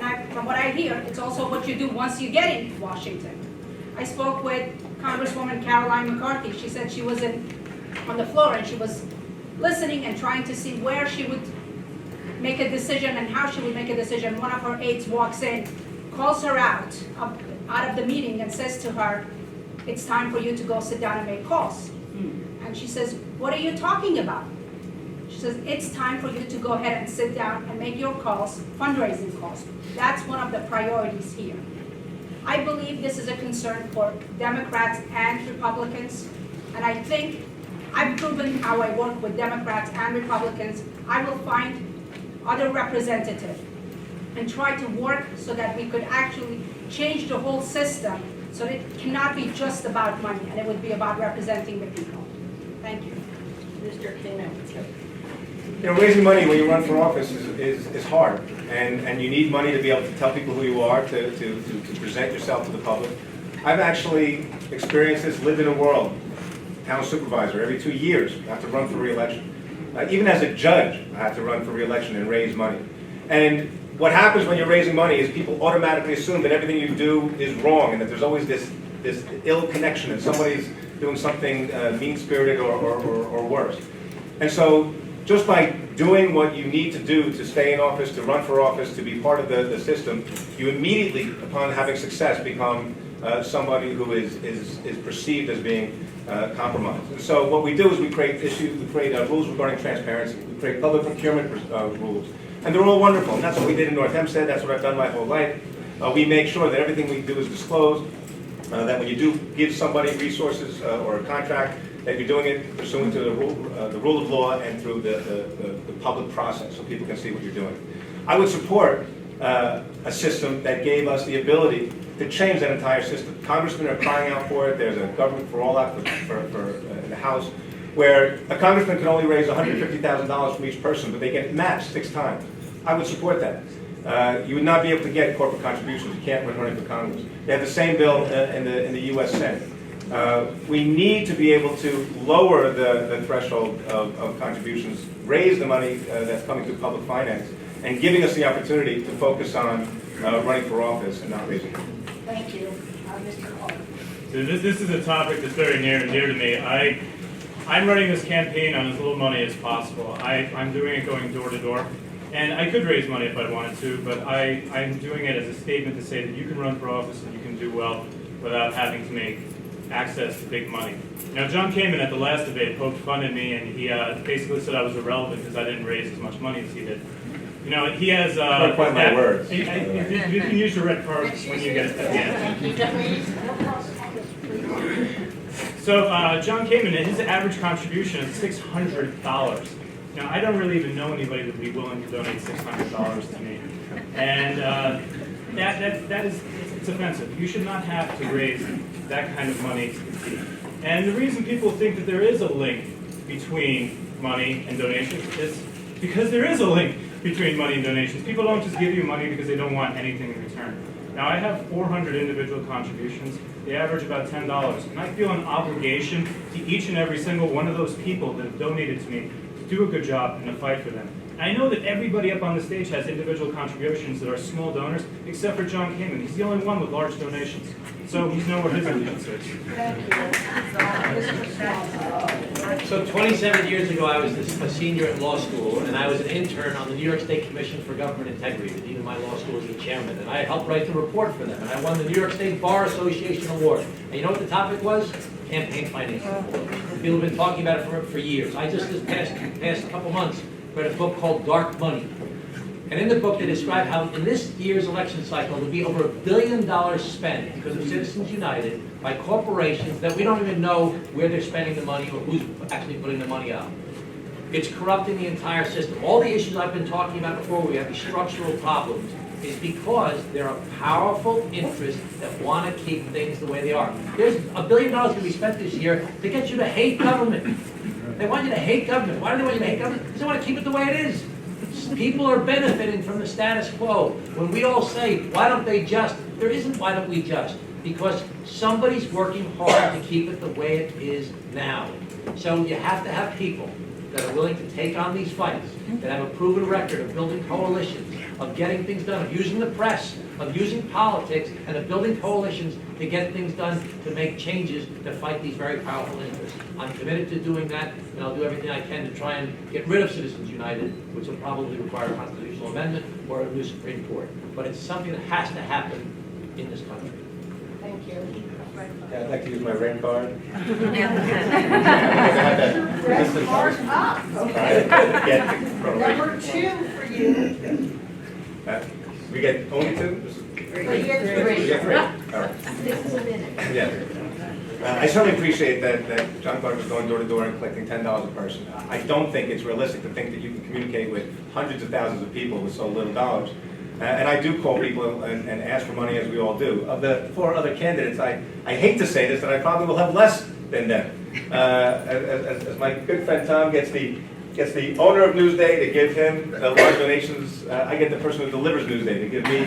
[SPEAKER 7] And from what I hear, it's also what you do once you get in Washington. I spoke with Congresswoman Caroline McCarthy. She said she was on the floor and she was listening and trying to see where she would make a decision and how she would make a decision. One of her aides walks in, calls her out of the meeting and says to her, "It's time for you to go sit down and make calls." And she says, "What are you talking about?" She says, "It's time for you to go ahead and sit down and make your calls, fundraising calls." That's one of the priorities here. I believe this is a concern for Democrats and Republicans, and I think I've proven how I work with Democrats and Republicans. I will find other representatives and try to work so that we could actually change the whole system so that it cannot be just about money, and it would be about representing the people. Thank you.
[SPEAKER 2] Mr. Keenan.
[SPEAKER 8] You know, raising money when you run for office is hard, and you need money to be able to tell people who you are, to present yourself to the public. I've actually experienced this, lived in a world, town supervisor, every 2 years, I have to run for re-election. Even as a judge, I have to run for re-election and raise money. And what happens when you're raising money is people automatically assume that everything you do is wrong, and that there's always this ill connection, and somebody's doing something mean-spirited or worse. And so, just by doing what you need to do to stay in office, to run for office, to be part of the system, you immediately, upon having success, become somebody who is perceived as being compromised. And so what we do is we create rules regarding transparency. We create public procurement rules. And they're all wonderful. And that's what we did in North Hempstead. That's what I've done my whole life. We make sure that everything we do is disclosed, that when you do give somebody resources or a contract, that you're doing it pursuant to the rule of law and through the public process, so people can see what you're doing. I would support a system that gave us the ability to change that entire system. Congressmen are crying out for it. There's a Government for All Act in the House, where a congressman can only raise $150,000 from each person, but they get matched 6 times. I would support that. You would not be able to get corporate contributions. You can't when running for Congress. They have the same bill in the U.S. Senate. We need to be able to lower the threshold of contributions, raise the money that's coming through public finance, and giving us the opportunity to focus on running for office and not raising it.
[SPEAKER 2] Thank you. Mr. Hall.
[SPEAKER 3] So this is a topic that's very near and dear to me. I'm running this campaign on as little money as possible. I'm doing it going door to door. And I could raise money if I wanted to, but I'm doing it as a statement to say that you can run for office and you can do well without having to make access to big money. Now, John Kamen at the last debate poked fun at me, and he basically said I was irrelevant because I didn't raise as much money as he did. You know, he has...
[SPEAKER 8] Don't quite my words.
[SPEAKER 3] You can use your red card when you get it at the end.
[SPEAKER 2] Thank you, please.
[SPEAKER 3] So, John Kamen, his average contribution is $600. Now, I don't really even know anybody that would be willing to donate $600 to me. And that is, it's offensive. You should not have to raise that kind of money to compete. And the reason people think that there is a link between money and donations is because there is a link between money and donations. People don't just give you money because they don't want anything in return. Now, I have 400 individual contributions. They average about $10. And I feel an obligation to each and every single one of those people that have donated to me to do a good job and to fight for them. And I know that everybody up on the stage has individual contributions that are small donors, except for John Kamen. He's the only one with large donations. So he's know where his allegiance is.
[SPEAKER 9] So 27 years ago, I was a senior at law school, and I was an intern on the New York State Commission for Government Integrity. The dean of my law school was the chairman, and I helped write the report for them. And I won the New York State Bar Association Award. And you know what the topic was? Campaign finance. People have been talking about it for years. I just this past couple months read a book called Dark Money. And in the book, they describe how in this year's election cycle, there will be over $1 billion spent because of Citizens United by corporations that we don't even know where they're spending the money or who's actually putting the money out. It's corrupting the entire system. All the issues I've been talking about before, where we have these structural problems, is because there are powerful interests that want to keep things the way they are. There's $1 billion going to be spent this year to get you to hate government. They want you to hate government. Why do they want you to hate government? Because they want to keep it the way it is. People are benefiting from the status quo. When we all say, why don't they just? There isn't why don't we just. Because somebody's working hard to keep it the way it is now. So you have to have people that are willing to take on these fights, that have a proven record of building coalitions, of getting things done, of using the press, of using politics, and of building coalitions to get things done, to make changes, to fight these very powerful interests. I'm committed to doing that, and I'll do everything I can to try and get rid of Citizens United, which will probably require a constitutional amendment or a new Supreme Court. But it's something that has to happen in this country.
[SPEAKER 2] Thank you.
[SPEAKER 8] Yeah, I'd like to use my red card.
[SPEAKER 2] Red card up. Number 2 for you.
[SPEAKER 8] We get only 2?
[SPEAKER 2] We get 3.
[SPEAKER 8] We get 3. All right.
[SPEAKER 2] This is a minute.
[SPEAKER 8] Yeah. I certainly appreciate that John Clark is going door to door and collecting $10 a person. I don't think it's realistic to think that you can communicate with hundreds of thousands of people with so little dollars. And I do call people and ask for money, as we all do. Of the 4 other candidates, I hate to say this, that I probably will have less than them. As my good friend Tom gets the owner of Newsday to give him large donations, I get the person who delivers Newsday to give me.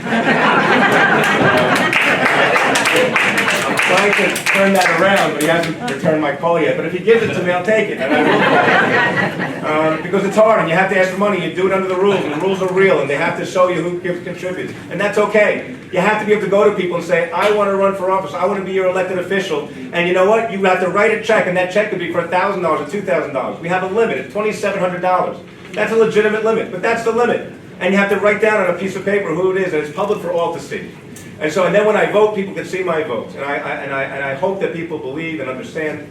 [SPEAKER 8] I'm trying to turn that around, but he hasn't returned my call yet. But if he gives it to me, I'll take it, and I will call it. Because it's hard, and you have to ask for money. You do it under the rules, and the rules are real, and they have to show you who contributes. And that's okay. You have to be able to go to people and say, I want to run for office. I want to be your elected official. And you know what? You have to write a check, and that check could be for $1,000 or $2,000. We have a limit. It's $2,700. That's a legitimate limit, but that's the limit. And you have to write down on a piece of paper who it is, and it's public for all to see. And then when I vote, people can see my votes. And I hope that people believe and understand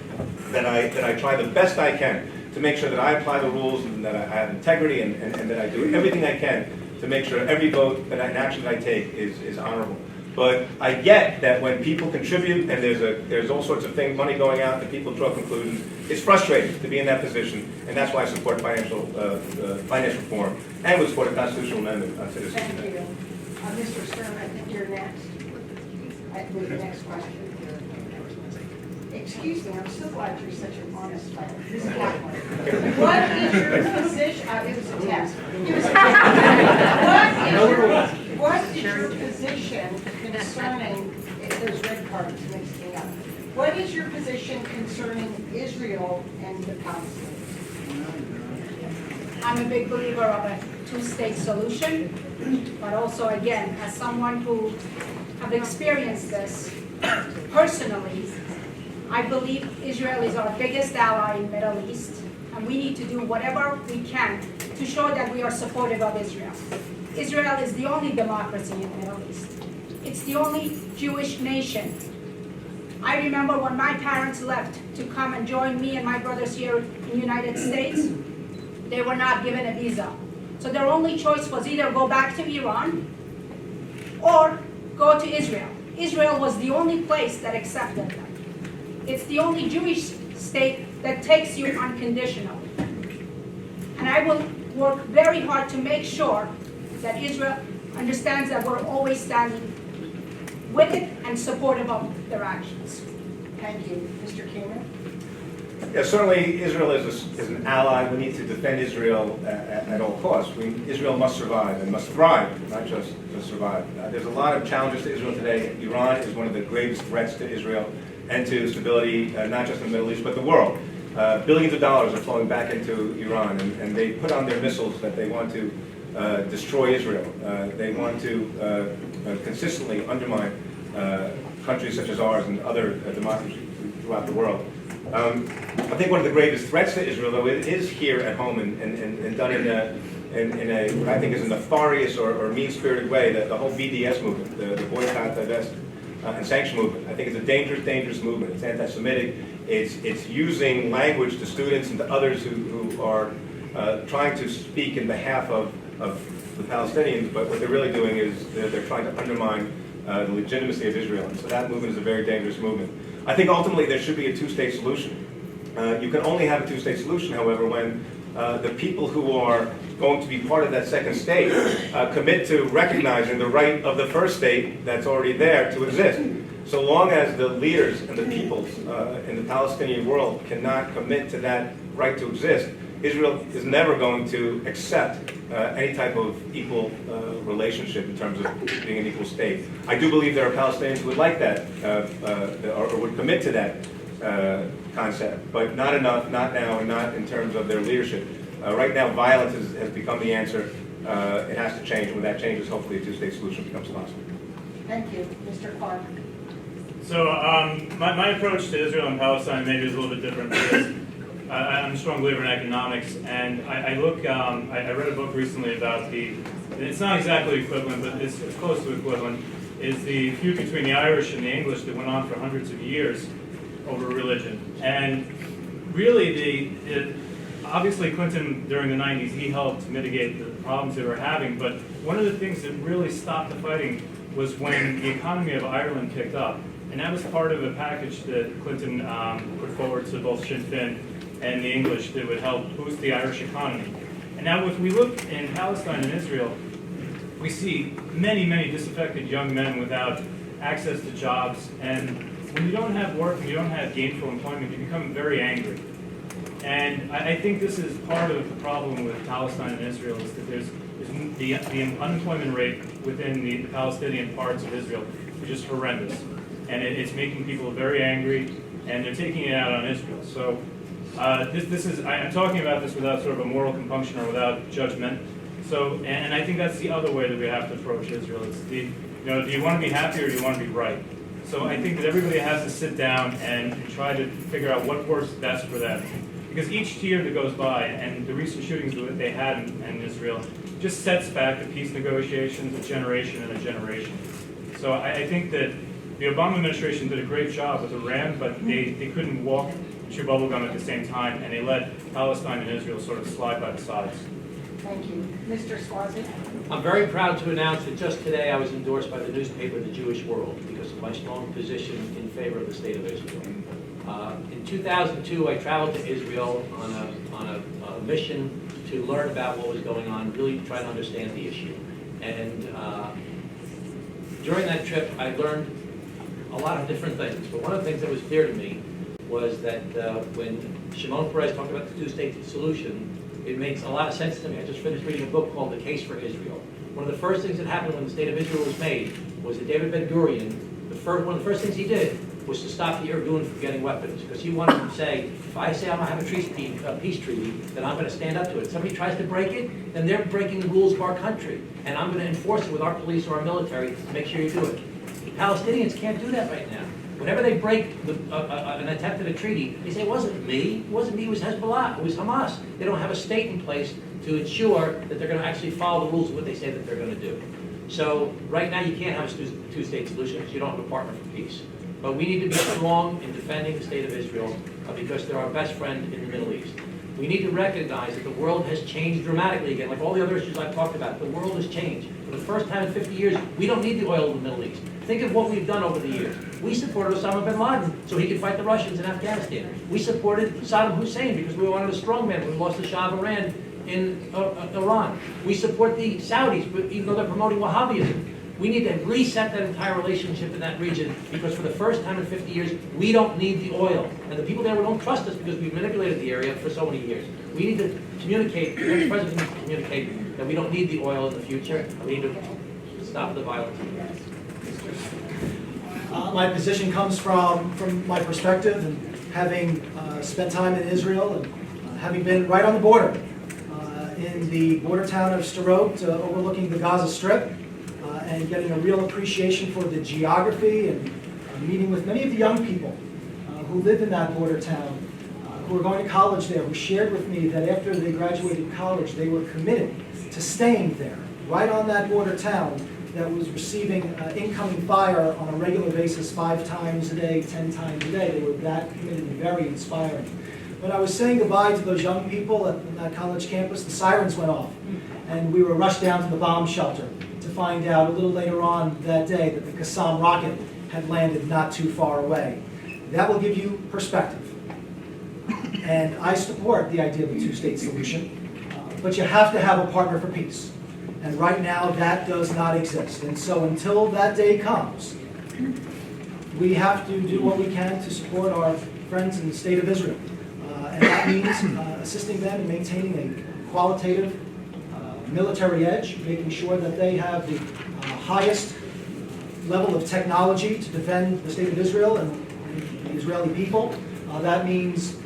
[SPEAKER 8] that I try the best I can to make sure that I apply the rules and that I have integrity and that I do everything I can to make sure every vote and action that I take is honorable. But I get that when people contribute and there's all sorts of things, money going out, and people draw conclusions, it's frustrating to be in that position, and that's why I support finance reform and would support a constitutional amendment on citizens.
[SPEAKER 2] Thank you. Mr. Stern, I think you're next. With the next question. Excuse me, I'm so glad you're such an honest fellow. Ms. Kaplan, what is your position? It was a test. What is your position concerning, those red cards mixed me up. What is your position concerning Israel and the Palestinians?
[SPEAKER 7] I'm a big believer of a two-state solution, but also, again, as someone who have experienced this personally, I believe Israel is our biggest ally in the Middle East, and we need to do whatever we can to show that we are supportive of Israel. Israel is the only democracy in the Middle East. It's the only Jewish nation. I remember when my parents left to come and join me and my brothers here in the United States, they were not given a visa. So their only choice was either go back to Iran or go to Israel. Israel was the only place that accepted them. It's the only Jewish state that takes you unconditionally. And I will work very hard to make sure that Israel understands that we're always standing with it and supportive of their actions.
[SPEAKER 2] Thank you. Mr. Kingman?
[SPEAKER 8] Yeah, certainly Israel is an ally. We need to defend Israel at all costs. Israel must survive and must thrive, not just survive. There's a lot of challenges to Israel today. Iran is one of the gravest threats to Israel and to stability, not just in the Middle East, but the world. Billions of dollars are flowing back into Iran, and they put on their missiles that they want to destroy Israel. They want to consistently undermine countries such as ours and other democracies throughout the world. I think one of the greatest threats to Israel, though, it is here at home and done in a what I think is a nefarious or mean-spirited way. The whole BDS movement, the boycott, divest, and sanction movement, I think is a dangerous, dangerous movement. It's anti-Semitic. It's using language to students and to others who are trying to speak in behalf of the Palestinians, but what they're really doing is they're trying to undermine the legitimacy of Israel. And so that movement is a very dangerous movement. I think ultimately there should be a two-state solution. You can only have a two-state solution, however, when the people who are going to be part of that second state commit to recognizing the right of the first state that's already there to exist. So long as the leaders and the peoples in the Palestinian world cannot commit to that right to exist, Israel is never going to accept any type of equal relationship in terms of being an equal state. I do believe there are Palestinians who would like that, or would commit to that concept, but not enough, not now, and not in terms of their leadership. Right now, violence has become the answer. It has to change, and when that changes, hopefully a two-state solution becomes possible.
[SPEAKER 2] Thank you. Mr. Clark.
[SPEAKER 3] So my approach to Israel and Palestine maybe is a little bit different because I'm a strong believer in economics, and I read a book recently about it's not exactly equivalent, but it's close to equivalent, is the feud between the Irish and the English that went on for hundreds of years over religion. And really, obviously Clinton during the 90s, he helped mitigate the problems they were having, but one of the things that really stopped the fighting was when the economy of Ireland picked up. And that was part of a package that Clinton put forward to both Sinn Féin and the English that would help boost the Irish economy. And now if we look in Palestine and Israel, we see many, many disaffected young men without access to jobs. And when you don't have work and you don't have gainful employment, you become very angry. And I think this is part of the problem with Palestine and Israel, is that there's the unemployment rate within the Palestinian parts of Israel is just horrendous. And it's making people very angry, and they're taking it out on Israel. So I'm talking about this without sort of a moral compunction or without judgment. So, and I think that's the other way that we have to approach Israel. It's do you want to be happy or do you want to be right? So I think that everybody has to sit down and try to figure out what works best for them. Because each year that goes by, and the recent shootings that they had in Israel, just sets back the peace negotiations a generation and a generation. So I think that the Obama administration did a great job with Iran, but they couldn't walk chew bubblegum at the same time, and they let Palestine and Israel sort of slide by the sides.
[SPEAKER 2] Thank you. Mr. Swazi.
[SPEAKER 9] I'm very proud to announce that just today I was endorsed by the newspaper The Jewish World because of my strong position in favor of the state of Israel. In 2002, I traveled to Israel on a mission to learn about what was going on, really try to understand the issue. And during that trip, I learned a lot of different things. But one of the things that was clear to me was that when Shimon Peres talked about the two-state solution, it makes a lot of sense to me. I just finished reading a book called The Case for Israel. One of the first things that happened when the state of Israel was made was that David Ben-Gurion, one of the first things he did was to stop the Irgun from getting weapons, because he wanted to say, if I say I'm going to have a peace treaty, then I'm going to stand up to it. If somebody tries to break it, then they're breaking the rules of our country, and I'm going to enforce it with our police or our military to make sure you do it. The Palestinians can't do that right now. Whenever they break an attempt at a treaty, they say, it wasn't me, it was Hezbollah, it was Hamas. They don't have a state in place to ensure that they're going to actually follow the rules of what they say that they're going to do. So right now you can't have a two-state solution because you don't have a partner for peace. But we need to be strong in defending the state of Israel because they're our best friend in the Middle East. We need to recognize that the world has changed dramatically again. Like all the other issues I've talked about, the world has changed. For the first time in 50 years, we don't need the oil in the Middle East. Think of what we've done over the years. We supported Osama bin Laden so he could fight the Russians in Afghanistan. We supported Saddam Hussein because we wanted a strong man when we lost the Shah of Iran in Iran. We support the Saudis, but even though they're promoting Wahhabism. We need to reset that entire relationship in that region because for the first time in 50 years, we don't need the oil. And the people there don't trust us because we've manipulated the area for so many years. We need to communicate, the next president needs to communicate that we don't need the oil in the future. We need to stop the violence.
[SPEAKER 6] My position comes from my perspective and having spent time in Israel and having been right on the border in the border town of Sderot overlooking the Gaza Strip. And getting a real appreciation for the geography and meeting with many of the young people who live in that border town, who are going to college there, who shared with me that after they graduated college, they were committed to staying there, right on that border town that was receiving incoming fire on a regular basis 5 times a day, 10 times a day. They were that committed and very inspiring. When I was saying goodbye to those young people at that college campus, the sirens went off, and we were rushed down to the bomb shelter to find out a little later on that day that the Qassam rocket had landed not too far away. That will give you perspective. And I support the idea of a two-state solution, but you have to have a partner for peace. And right now, that does not exist. And so until that day comes, we have to do what we can to support our friends in the state of Israel. And that means assisting them in maintaining a qualitative military edge, making sure that they have the highest level of technology to defend the state of Israel and the Israeli people, That means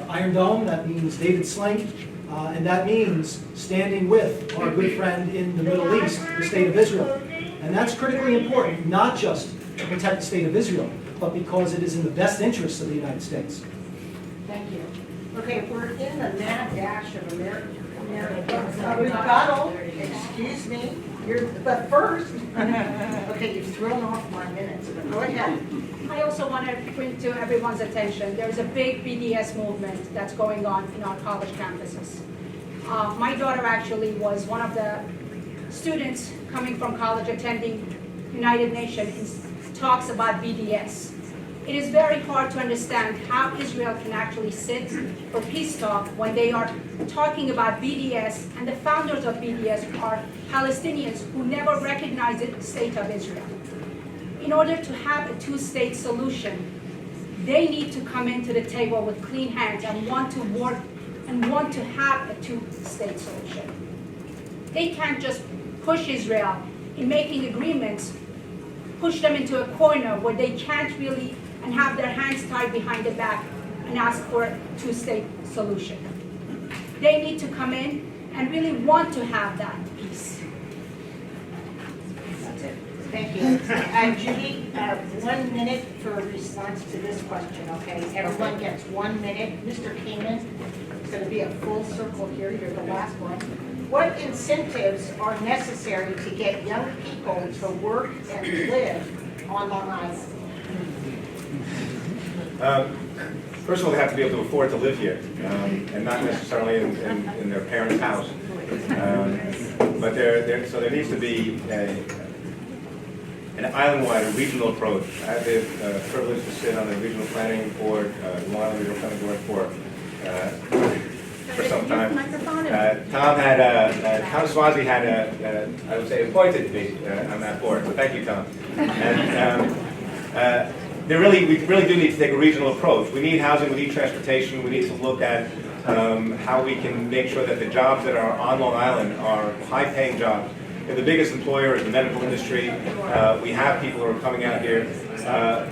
[SPEAKER 6] Iron Dome, that means David Sling, and that means standing with our good friend in the Middle East, the State of Israel. And that's critically important, not just to protect the State of Israel, but because it is in the best interests of the United States.
[SPEAKER 2] Thank you. Okay, we're in the mad dash of America. Rebuttal, excuse me, but first, okay, you've thrown off my minutes, but go ahead.
[SPEAKER 7] I also want to bring to everyone's attention, there's a big BDS movement that's going on in our college campuses. My daughter actually was one of the students coming from college attending United Nations and talks about BDS. It is very hard to understand how Israel can actually sit for peace talk when they are talking about BDS, and the founders of BDS are Palestinians who never recognized the state of Israel. In order to have a two-state solution, they need to come into the table with clean hands and want to work and want to have a two-state solution. They can't just push Israel in making agreements, push them into a corner where they can't really and have their hands tied behind the back and ask for a two-state solution. They need to come in and really want to have that peace. That's it.
[SPEAKER 2] Thank you. Judy, 1 minute for a response to this question, okay? Everyone gets 1 minute. Mr. Keenan, it's going to be a full circle here. You're the last one. What incentives are necessary to get young people to work and live on Long Island?
[SPEAKER 8] First of all, they have to be able to afford to live here, and not necessarily in their parents' house. But so there needs to be an island-wide, a regional approach. I had the privilege to sit on the regional planning board, Long Island Regional Planning Board for some time. Tom Swazi had, I would say, appointed me on that board. So thank you, Tom. And, we really do need to take a regional approach. We need housing, we need transportation, we need to look at how we can make sure that the jobs that are on Long Island are high-paying jobs. And the biggest employer is the medical industry. We have people who are coming out here,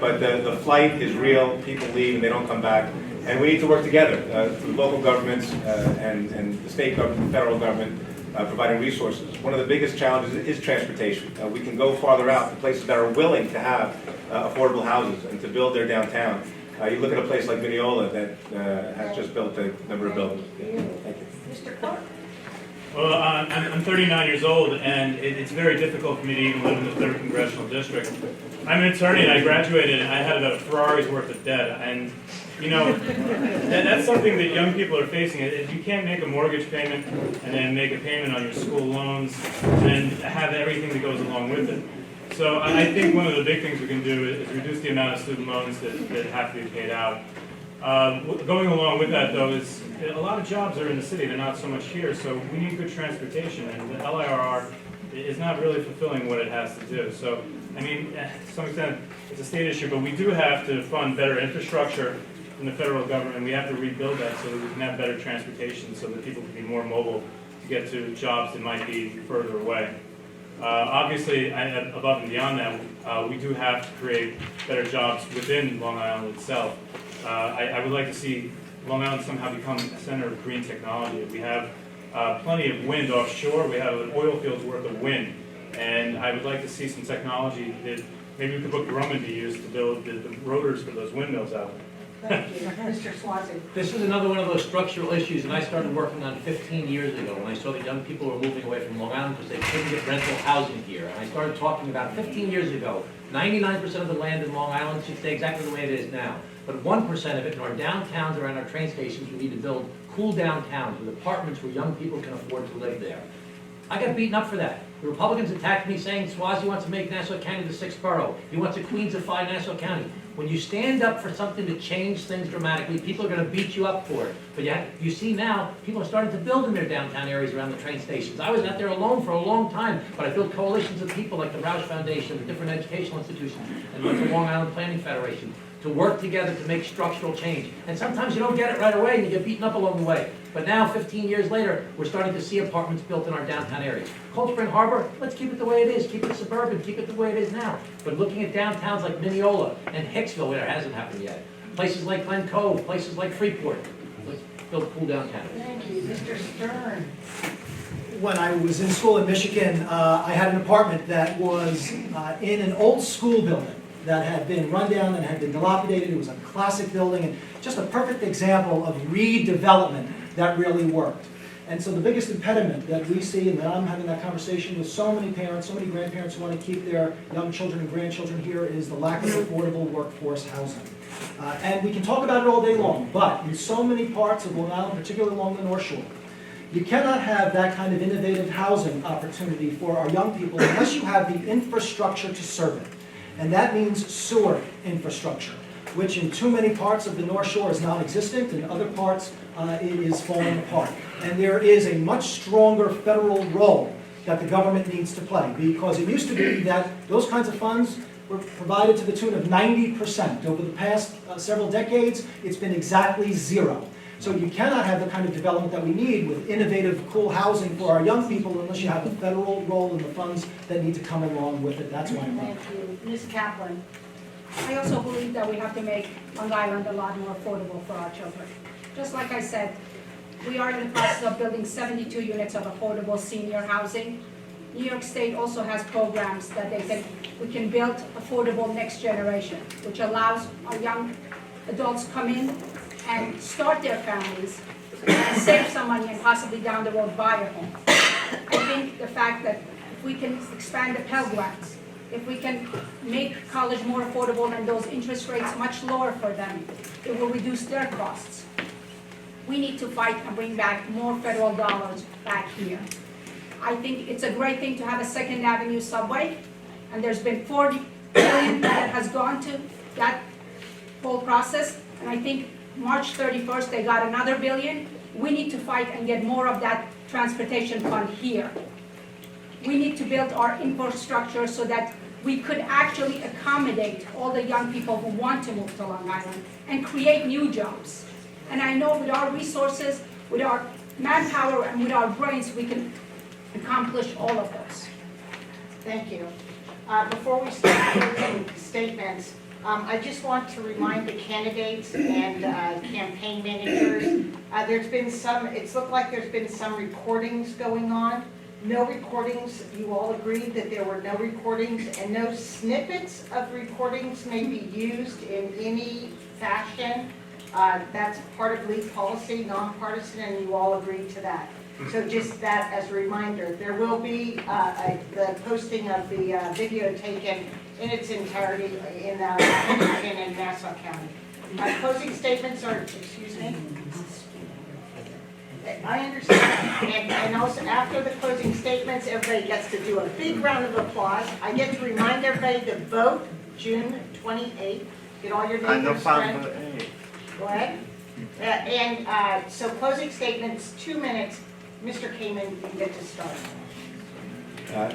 [SPEAKER 8] but the flight is real. People leave and they don't come back. And we need to work together, the local governments and the state government, the federal government, providing resources. One of the biggest challenges is transportation. We can go farther out to places that are willing to have affordable houses and to build their downtown. You look at a place like Mineola that has just built a number of buildings. Thank you.
[SPEAKER 2] Mr. Clark?
[SPEAKER 3] Well, I'm 39 years old, and it's very difficult for me to even live in the 3rd Congressional District. I'm an attorney, and I graduated, and I had about a Ferrari's worth of debt. And, you know, that's something that young people are facing. If you can't make a mortgage payment and then make a payment on your school loans and have everything that goes along with it. So I think one of the big things we can do is reduce the amount of student loans that have to be paid out. Going along with that, though, is a lot of jobs are in the city. They're not so much here, so we need good transportation, and the LIRR is not really fulfilling what it has to do. So, I mean, to some extent, it's a state issue, but we do have to fund better infrastructure from the federal government. We have to rebuild that so that we can have better transportation so that people can be more mobile to get to jobs that might be further away. Obviously, above and beyond that, we do have to create better jobs within Long Island itself. I would like to see Long Island somehow become a center of green technology. We have plenty of wind offshore. We have an oil field's worth of wind. And I would like to see some technology that maybe we could put Grumman to use to build the rotors for those windmills out there.
[SPEAKER 2] Thank you. Mr. Swazi?
[SPEAKER 9] This is another one of those structural issues that I started working on 15 years ago when I saw that young people were moving away from Long Island because they couldn't get rental housing here. And I started talking about 15 years ago, 99% of the land in Long Island should stay exactly the way it is now. But 1% of it in our downtowns or in our train stations, we need to build cool downtowns with apartments where young people can afford to live there. I got beaten up for that. The Republicans attacked me saying Swazi wants to make Nassau County the 6th borough. He wants to Queensify Nassau County. When you stand up for something to change things dramatically, people are going to beat you up for it. But you see now, people are starting to build in their downtown areas around the train stations. I was out there alone for a long time, but I built coalitions of people like the Roush Foundation, the different educational institutions, and like the Long Island Planning Federation, to work together to make structural change. And sometimes you don't get it right away and you get beaten up along the way. But now, 15 years later, we're starting to see apartments built in our downtown areas. Cold Spring Harbor, let's keep it the way it is. Keep it suburban, keep it the way it is now. But looking at downtowns like Mineola and Hicksville, where it hasn't happened yet, places like Glen Cove, places like Freeport. Let's build cool downtown.
[SPEAKER 2] Thank you, Mr. Stern.
[SPEAKER 6] When I was in school in Michigan, I had an apartment that was in an old school building that had been run down and had been dilapidated. It was a classic building and just a perfect example of redevelopment that really worked. And so the biggest impediment that we see, and that I'm having that conversation with so many parents, so many grandparents who want to keep their young children and grandchildren here, is the lack of affordable workforce housing. And we can talk about it all day long, but in so many parts of Long Island, particularly along the North Shore, you cannot have that kind of innovative housing opportunity for our young people unless you have the infrastructure to serve it. And that means sewer infrastructure, which in too many parts of the North Shore is non-existent, in other parts it is falling apart. And there is a much stronger federal role that the government needs to play, because it used to be that those kinds of funds were provided to the tune of 90%. Over the past several decades, it's been exactly zero. So you cannot have the kind of development that we need with innovative, cool housing for our young people unless you have a federal role in the funds that need to come along with it. That's my point.
[SPEAKER 2] Thank you. Ms. Kaplan.
[SPEAKER 7] I also believe that we have to make Long Island a lot more affordable for our children. Just like I said, we are in the process of building 72 units of affordable senior housing. New York State also has programs that we can build affordable next generation, which allows our young adults come in and start their families, and save some money and possibly down the road buy a home. I think the fact that if we can expand the Pell Grants, if we can make college more affordable and those interest rates much lower for them, it will reduce their costs. We need to fight and bring back more federal dollars back here. I think it's a great thing to have a Second Avenue subway, and there's been $40 billion that has gone to that whole process, and I think March 31st, they got another $1 billion. We need to fight and get more of that transportation fund here. We need to build our infrastructure so that we could actually accommodate all the young people who want to move to Long Island and create new jobs. And I know with our resources, with our manpower, and with our brains, we can accomplish all of those.
[SPEAKER 2] Thank you. Before we start closing statements, I just want to remind the candidates and campaign managers, it's looked like there's been some recordings going on. No recordings, you all agreed that there were no recordings, and no snippets of recordings may be used in any fashion. That's part of league policy, nonpartisan, and you all agreed to that. So just that as a reminder. There will be the posting of the video taken in its entirety in Michigan and Nassau County. Closing statements are, excuse me? I understand. And also after the closing statements, everybody gets to do a big round of applause. I get to remind everybody to vote June 28th. Get all your neighbors, friends. Go ahead. So closing statements, 2 minutes. Mr. Kamen, you get to start.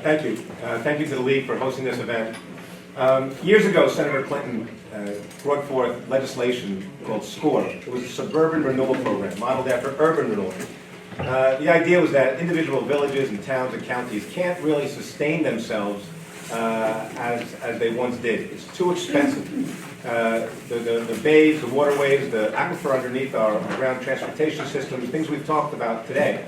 [SPEAKER 8] Thank you. Thank you to the League for hosting this event. Years ago, Senator Clinton brought forth legislation called SCORE. It was a suburban renewal program modeled after urban renewal. The idea was that individual villages and towns and counties can't really sustain themselves as they once did. It's too expensive. The bays, the waterways, the aquifer underneath our ground transportation system, the things we've talked about today.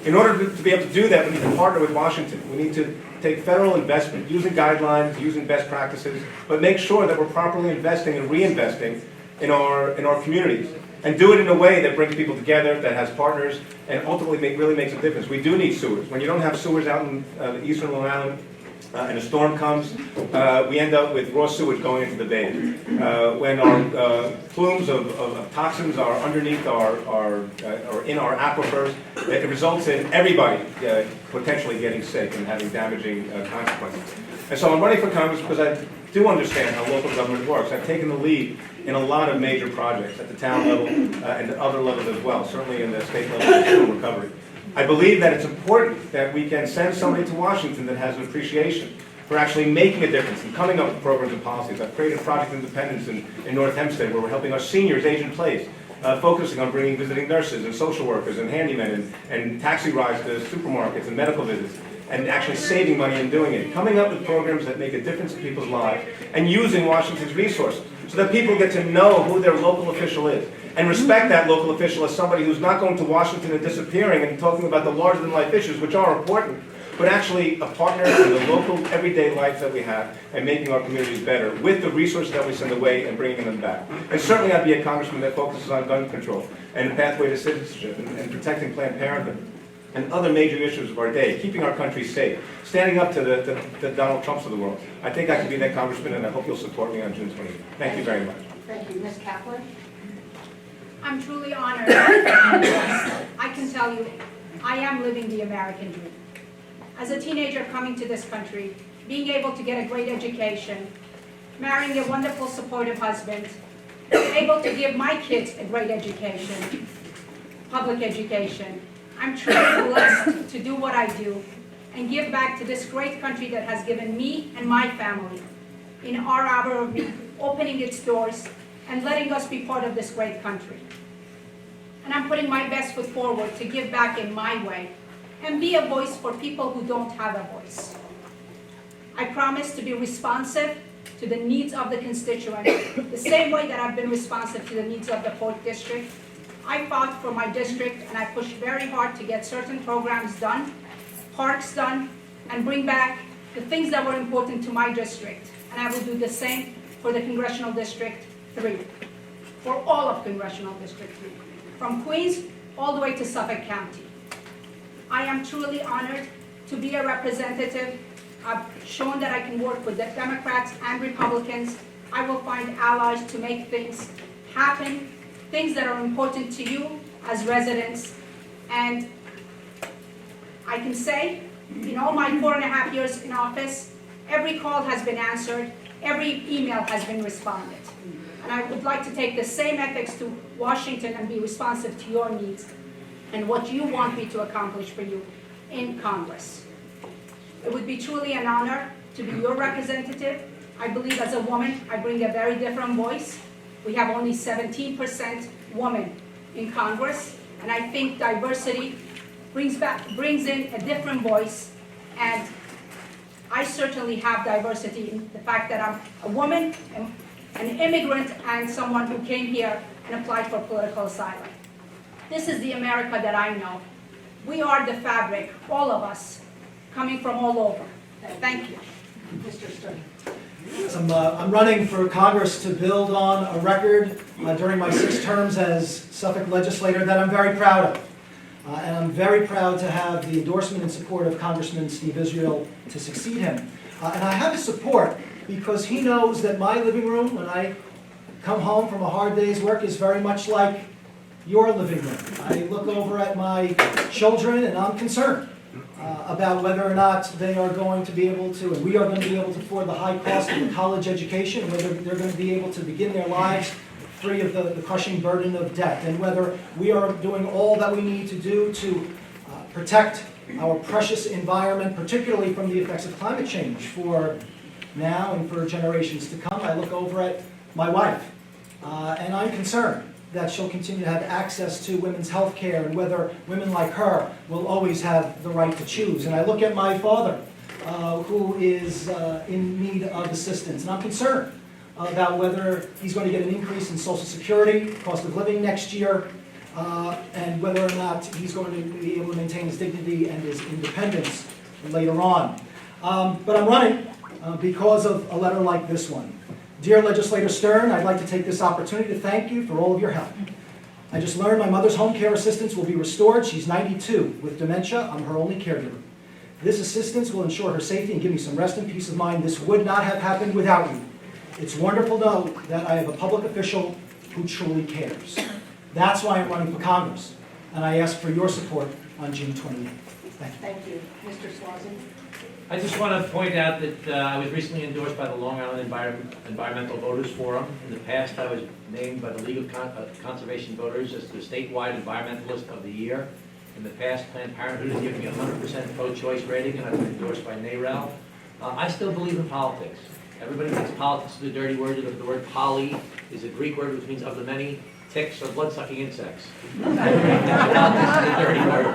[SPEAKER 8] In order to be able to do that, we need to partner with Washington. We need to take federal investment, using guidelines, using best practices, but make sure that we're properly investing and reinvesting in our communities. And do it in a way that brings people together, that has partners, and ultimately really makes a difference. We do need sewers. When you don't have sewers out in eastern Long Island, and a storm comes, we end up with raw sewage going into the bay. When our plumes of toxins are underneath or in our aquifers, it results in everybody potentially getting sick and having damaging consequences. And so I'm running for Congress because I do understand how local government works. I've taken the lead in a lot of major projects at the town level and other levels as well, certainly in the state level of storm recovery. I believe that it's important that we can send somebody to Washington that has an appreciation for actually making a difference and coming up with programs and policies. I've created Project Independence in North Hempstead, where we're helping our seniors age in place, focusing on bringing visiting nurses and social workers and handymen and taxi rides to supermarkets and medical visits, and actually saving money in doing it. Coming up with programs that make a difference in people's lives and using Washington's resources. so that people get to know who their local official is and respect that local official as somebody who's not going to Washington and disappearing and talking about the larger-than-life issues, which are important, but actually a partner in the local everyday life that we have and making our communities better with the resources that we send away and bringing them back. And certainly I'd be a congressman that focuses on gun control and the pathway to citizenship and protecting Planned Parenthood and other major issues of our day, keeping our country safe, standing up to the Donald Trumps of the world. I think I can be that congressman, and I hope you'll support me on June 28th. Thank you very much.
[SPEAKER 2] Thank you. Ms. Kaplan?
[SPEAKER 7] I'm truly honored and blessed. I can tell you, I am living the American dream. As a teenager coming to this country, being able to get a great education, marrying a wonderful, supportive husband, able to give my kids a great education, public education, I'm truly blessed to do what I do and give back to this great country that has given me and my family in our hour of need, opening its doors and letting us be part of this great country. And I'm putting my best foot forward to give back in my way and be a voice for people who don't have a voice. I promise to be responsive to the needs of the constituent, the same way that I've been responsive to the needs of the 4th District. I fought for my district and I pushed very hard to get certain programs done, parks done, and bring back the things that were important to my district. And I will do the same for the Congressional District 3, for all of Congressional District 3, from Queens all the way to Suffolk County. I am truly honored to be a representative. I've shown that I can work with the Democrats and Republicans. I will find allies to make things happen, things that are important to you as residents. And I can say, in all my 4.5 years in office, every call has been answered, every email has been responded. And I would like to take the same ethics to Washington and be responsive to your needs and what you want me to accomplish for you in Congress. It would be truly an honor to be your representative. I believe as a woman, I bring a very different voice. We have only 17% women in Congress, and I think diversity brings in a different voice, and I certainly have diversity in the fact that I'm a woman, an immigrant, and someone who came here and applied for political asylum. This is the America that I know. We are the fabric, all of us, coming from all over. Thank you.
[SPEAKER 2] Mr. Stern?
[SPEAKER 6] I'm running for Congress to build on a record during my 6 terms as Suffolk legislator that I'm very proud of. And I'm very proud to have the endorsement and support of Congressman Steve Israel to succeed him. And I have his support because he knows that my living room, when I come home from a hard day's work, is very much like your living room. I look over at my children and I'm concerned about whether or not they are going to be able to, and we are going to be able to afford the high cost of a college education, and whether they're going to be able to begin their lives free of the crushing burden of debt, and whether we are doing all that we need to do to protect our precious environment, particularly from the effects of climate change for now and for generations to come. I look over at my wife, and I'm concerned that she'll continue to have access to women's health care and whether women like her will always have the right to choose. And I look at my father, who is in need of assistance, and I'm concerned about whether he's going to get an increase in Social Security, cost of living next year, and whether or not he's going to be able to maintain his dignity and his independence later on. But I'm running because of a letter like this one. Dear Legislator Stern, I'd like to take this opportunity to thank you for all of your help. I just learned my mother's home care assistance will be restored. She's 92 with dementia. I'm her only caregiver. This assistance will ensure her safety and give me some rest and peace of mind. This would not have happened without you. It's wonderful to know that I have a public official who truly cares. That's why I'm running for Congress, and I ask for your support on June 28th. Thank you.
[SPEAKER 2] Thank you. Mr. Swanson?
[SPEAKER 9] I just want to point out that I was recently endorsed by the Long Island Environmental Voters Forum. In the past, I was named by the League of Conservation Voters as the statewide environmentalist of the year. In the past, Planned Parenthood has given me a 100% pro-choice rating, and I've been endorsed by NARAL. I still believe in politics. Everybody thinks politics is a dirty word. The word poly is a Greek word which means of the many. Ticks or blood-sucking insects. Politics is a dirty word.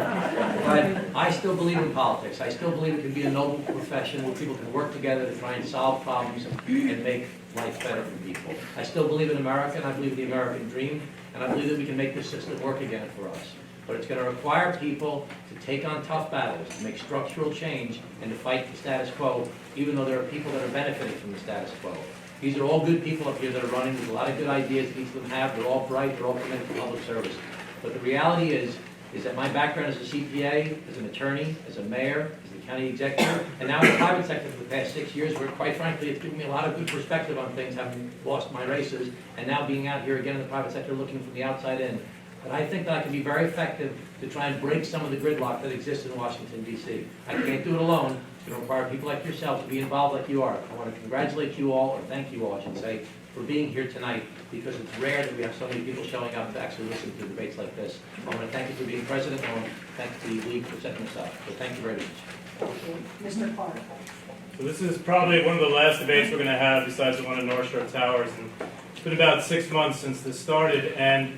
[SPEAKER 9] But I still believe in politics. I still believe it can be a noble profession where people can work together to try and solve problems and make life better for people. I still believe in America, and I believe in the American dream, and I believe that we can make this system work again for us. But it's going to require people to take on tough battles, to make structural change, and to fight the status quo, even though there are people that are benefiting from the status quo. These are all good people up here that are running. There's a lot of good ideas that each of them have. They're all bright. They're all committed to public service. But the reality is that my background as a CPA, as an attorney, as a mayor, as the county executive, and now in the private sector for the past 6 years, where quite frankly, it's given me a lot of good perspective on things, having lost my races, and now being out here again in the private sector, looking from the outside in. But I think that I can be very effective to try and break some of the gridlock that exists in Washington, D.C. I can't do it alone. It's going to require people like yourselves to be involved like you are. I want to congratulate you all, or thank you all, I should say, for being here tonight, because it's rare that we have so many people showing up to actually listen to debates like this. I want to thank you for being president, and I want to thank the league for setting this up. So thank you very much.
[SPEAKER 7] Mr. Clark.
[SPEAKER 3] So this is probably one of the last debates we're going to have besides the one in North Shore Towers. And it's been about 6 months since this started, and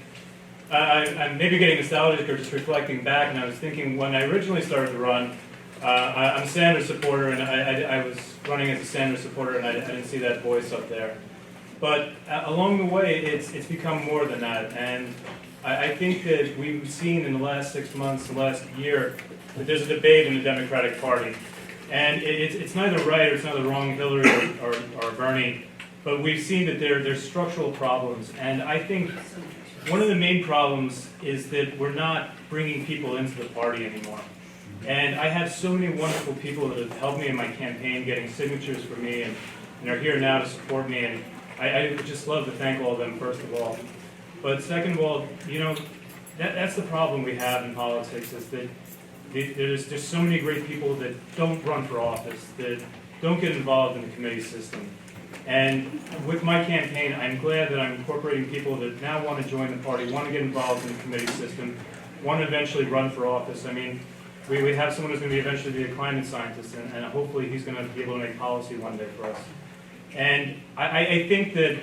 [SPEAKER 3] I'm maybe getting nostalgic or just reflecting back, and I was thinking when I originally started to run, I'm a Sanders supporter, and I was running as a Sanders supporter, and I didn't see that voice up there. But along the way, it's become more than that, and I think that we've seen in the last 6 months, the last year, that there's a debate in the Democratic Party. And it's neither right or it's neither wrong, Hillary or Bernie, but we've seen that there's structural problems. And I think one of the main problems is that we're not bringing people into the party anymore. And I have so many wonderful people that have helped me in my campaign, getting signatures for me, and are here now to support me. And I would just love to thank all of them, first of all. But second of all, you know, that's the problem we have in politics, is that there's so many great people that don't run for office, that don't get involved in the committee system. And with my campaign, I'm glad that I'm incorporating people that now want to join the party, want to get involved in the committee system, want to eventually run for office. I mean, we have someone who's going to eventually be a climate scientist, and hopefully he's going to be able to make policy one day for us. And I think that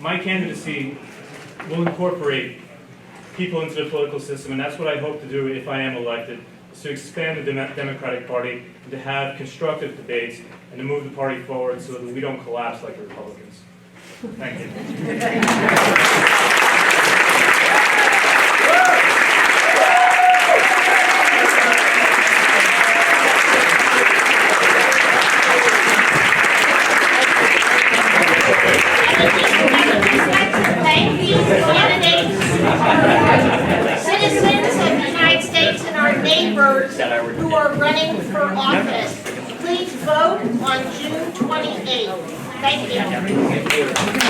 [SPEAKER 3] my candidacy will incorporate people into the political system, and that's what I hope to do if I am elected, is to expand the Democratic Party, and to have constructive debates, and to move the party forward so that we don't collapse like the Republicans. Thank you.
[SPEAKER 2] Thank these candidates, citizens of the United States and our neighbors who are running for office. Please vote on June 28th. Thank you.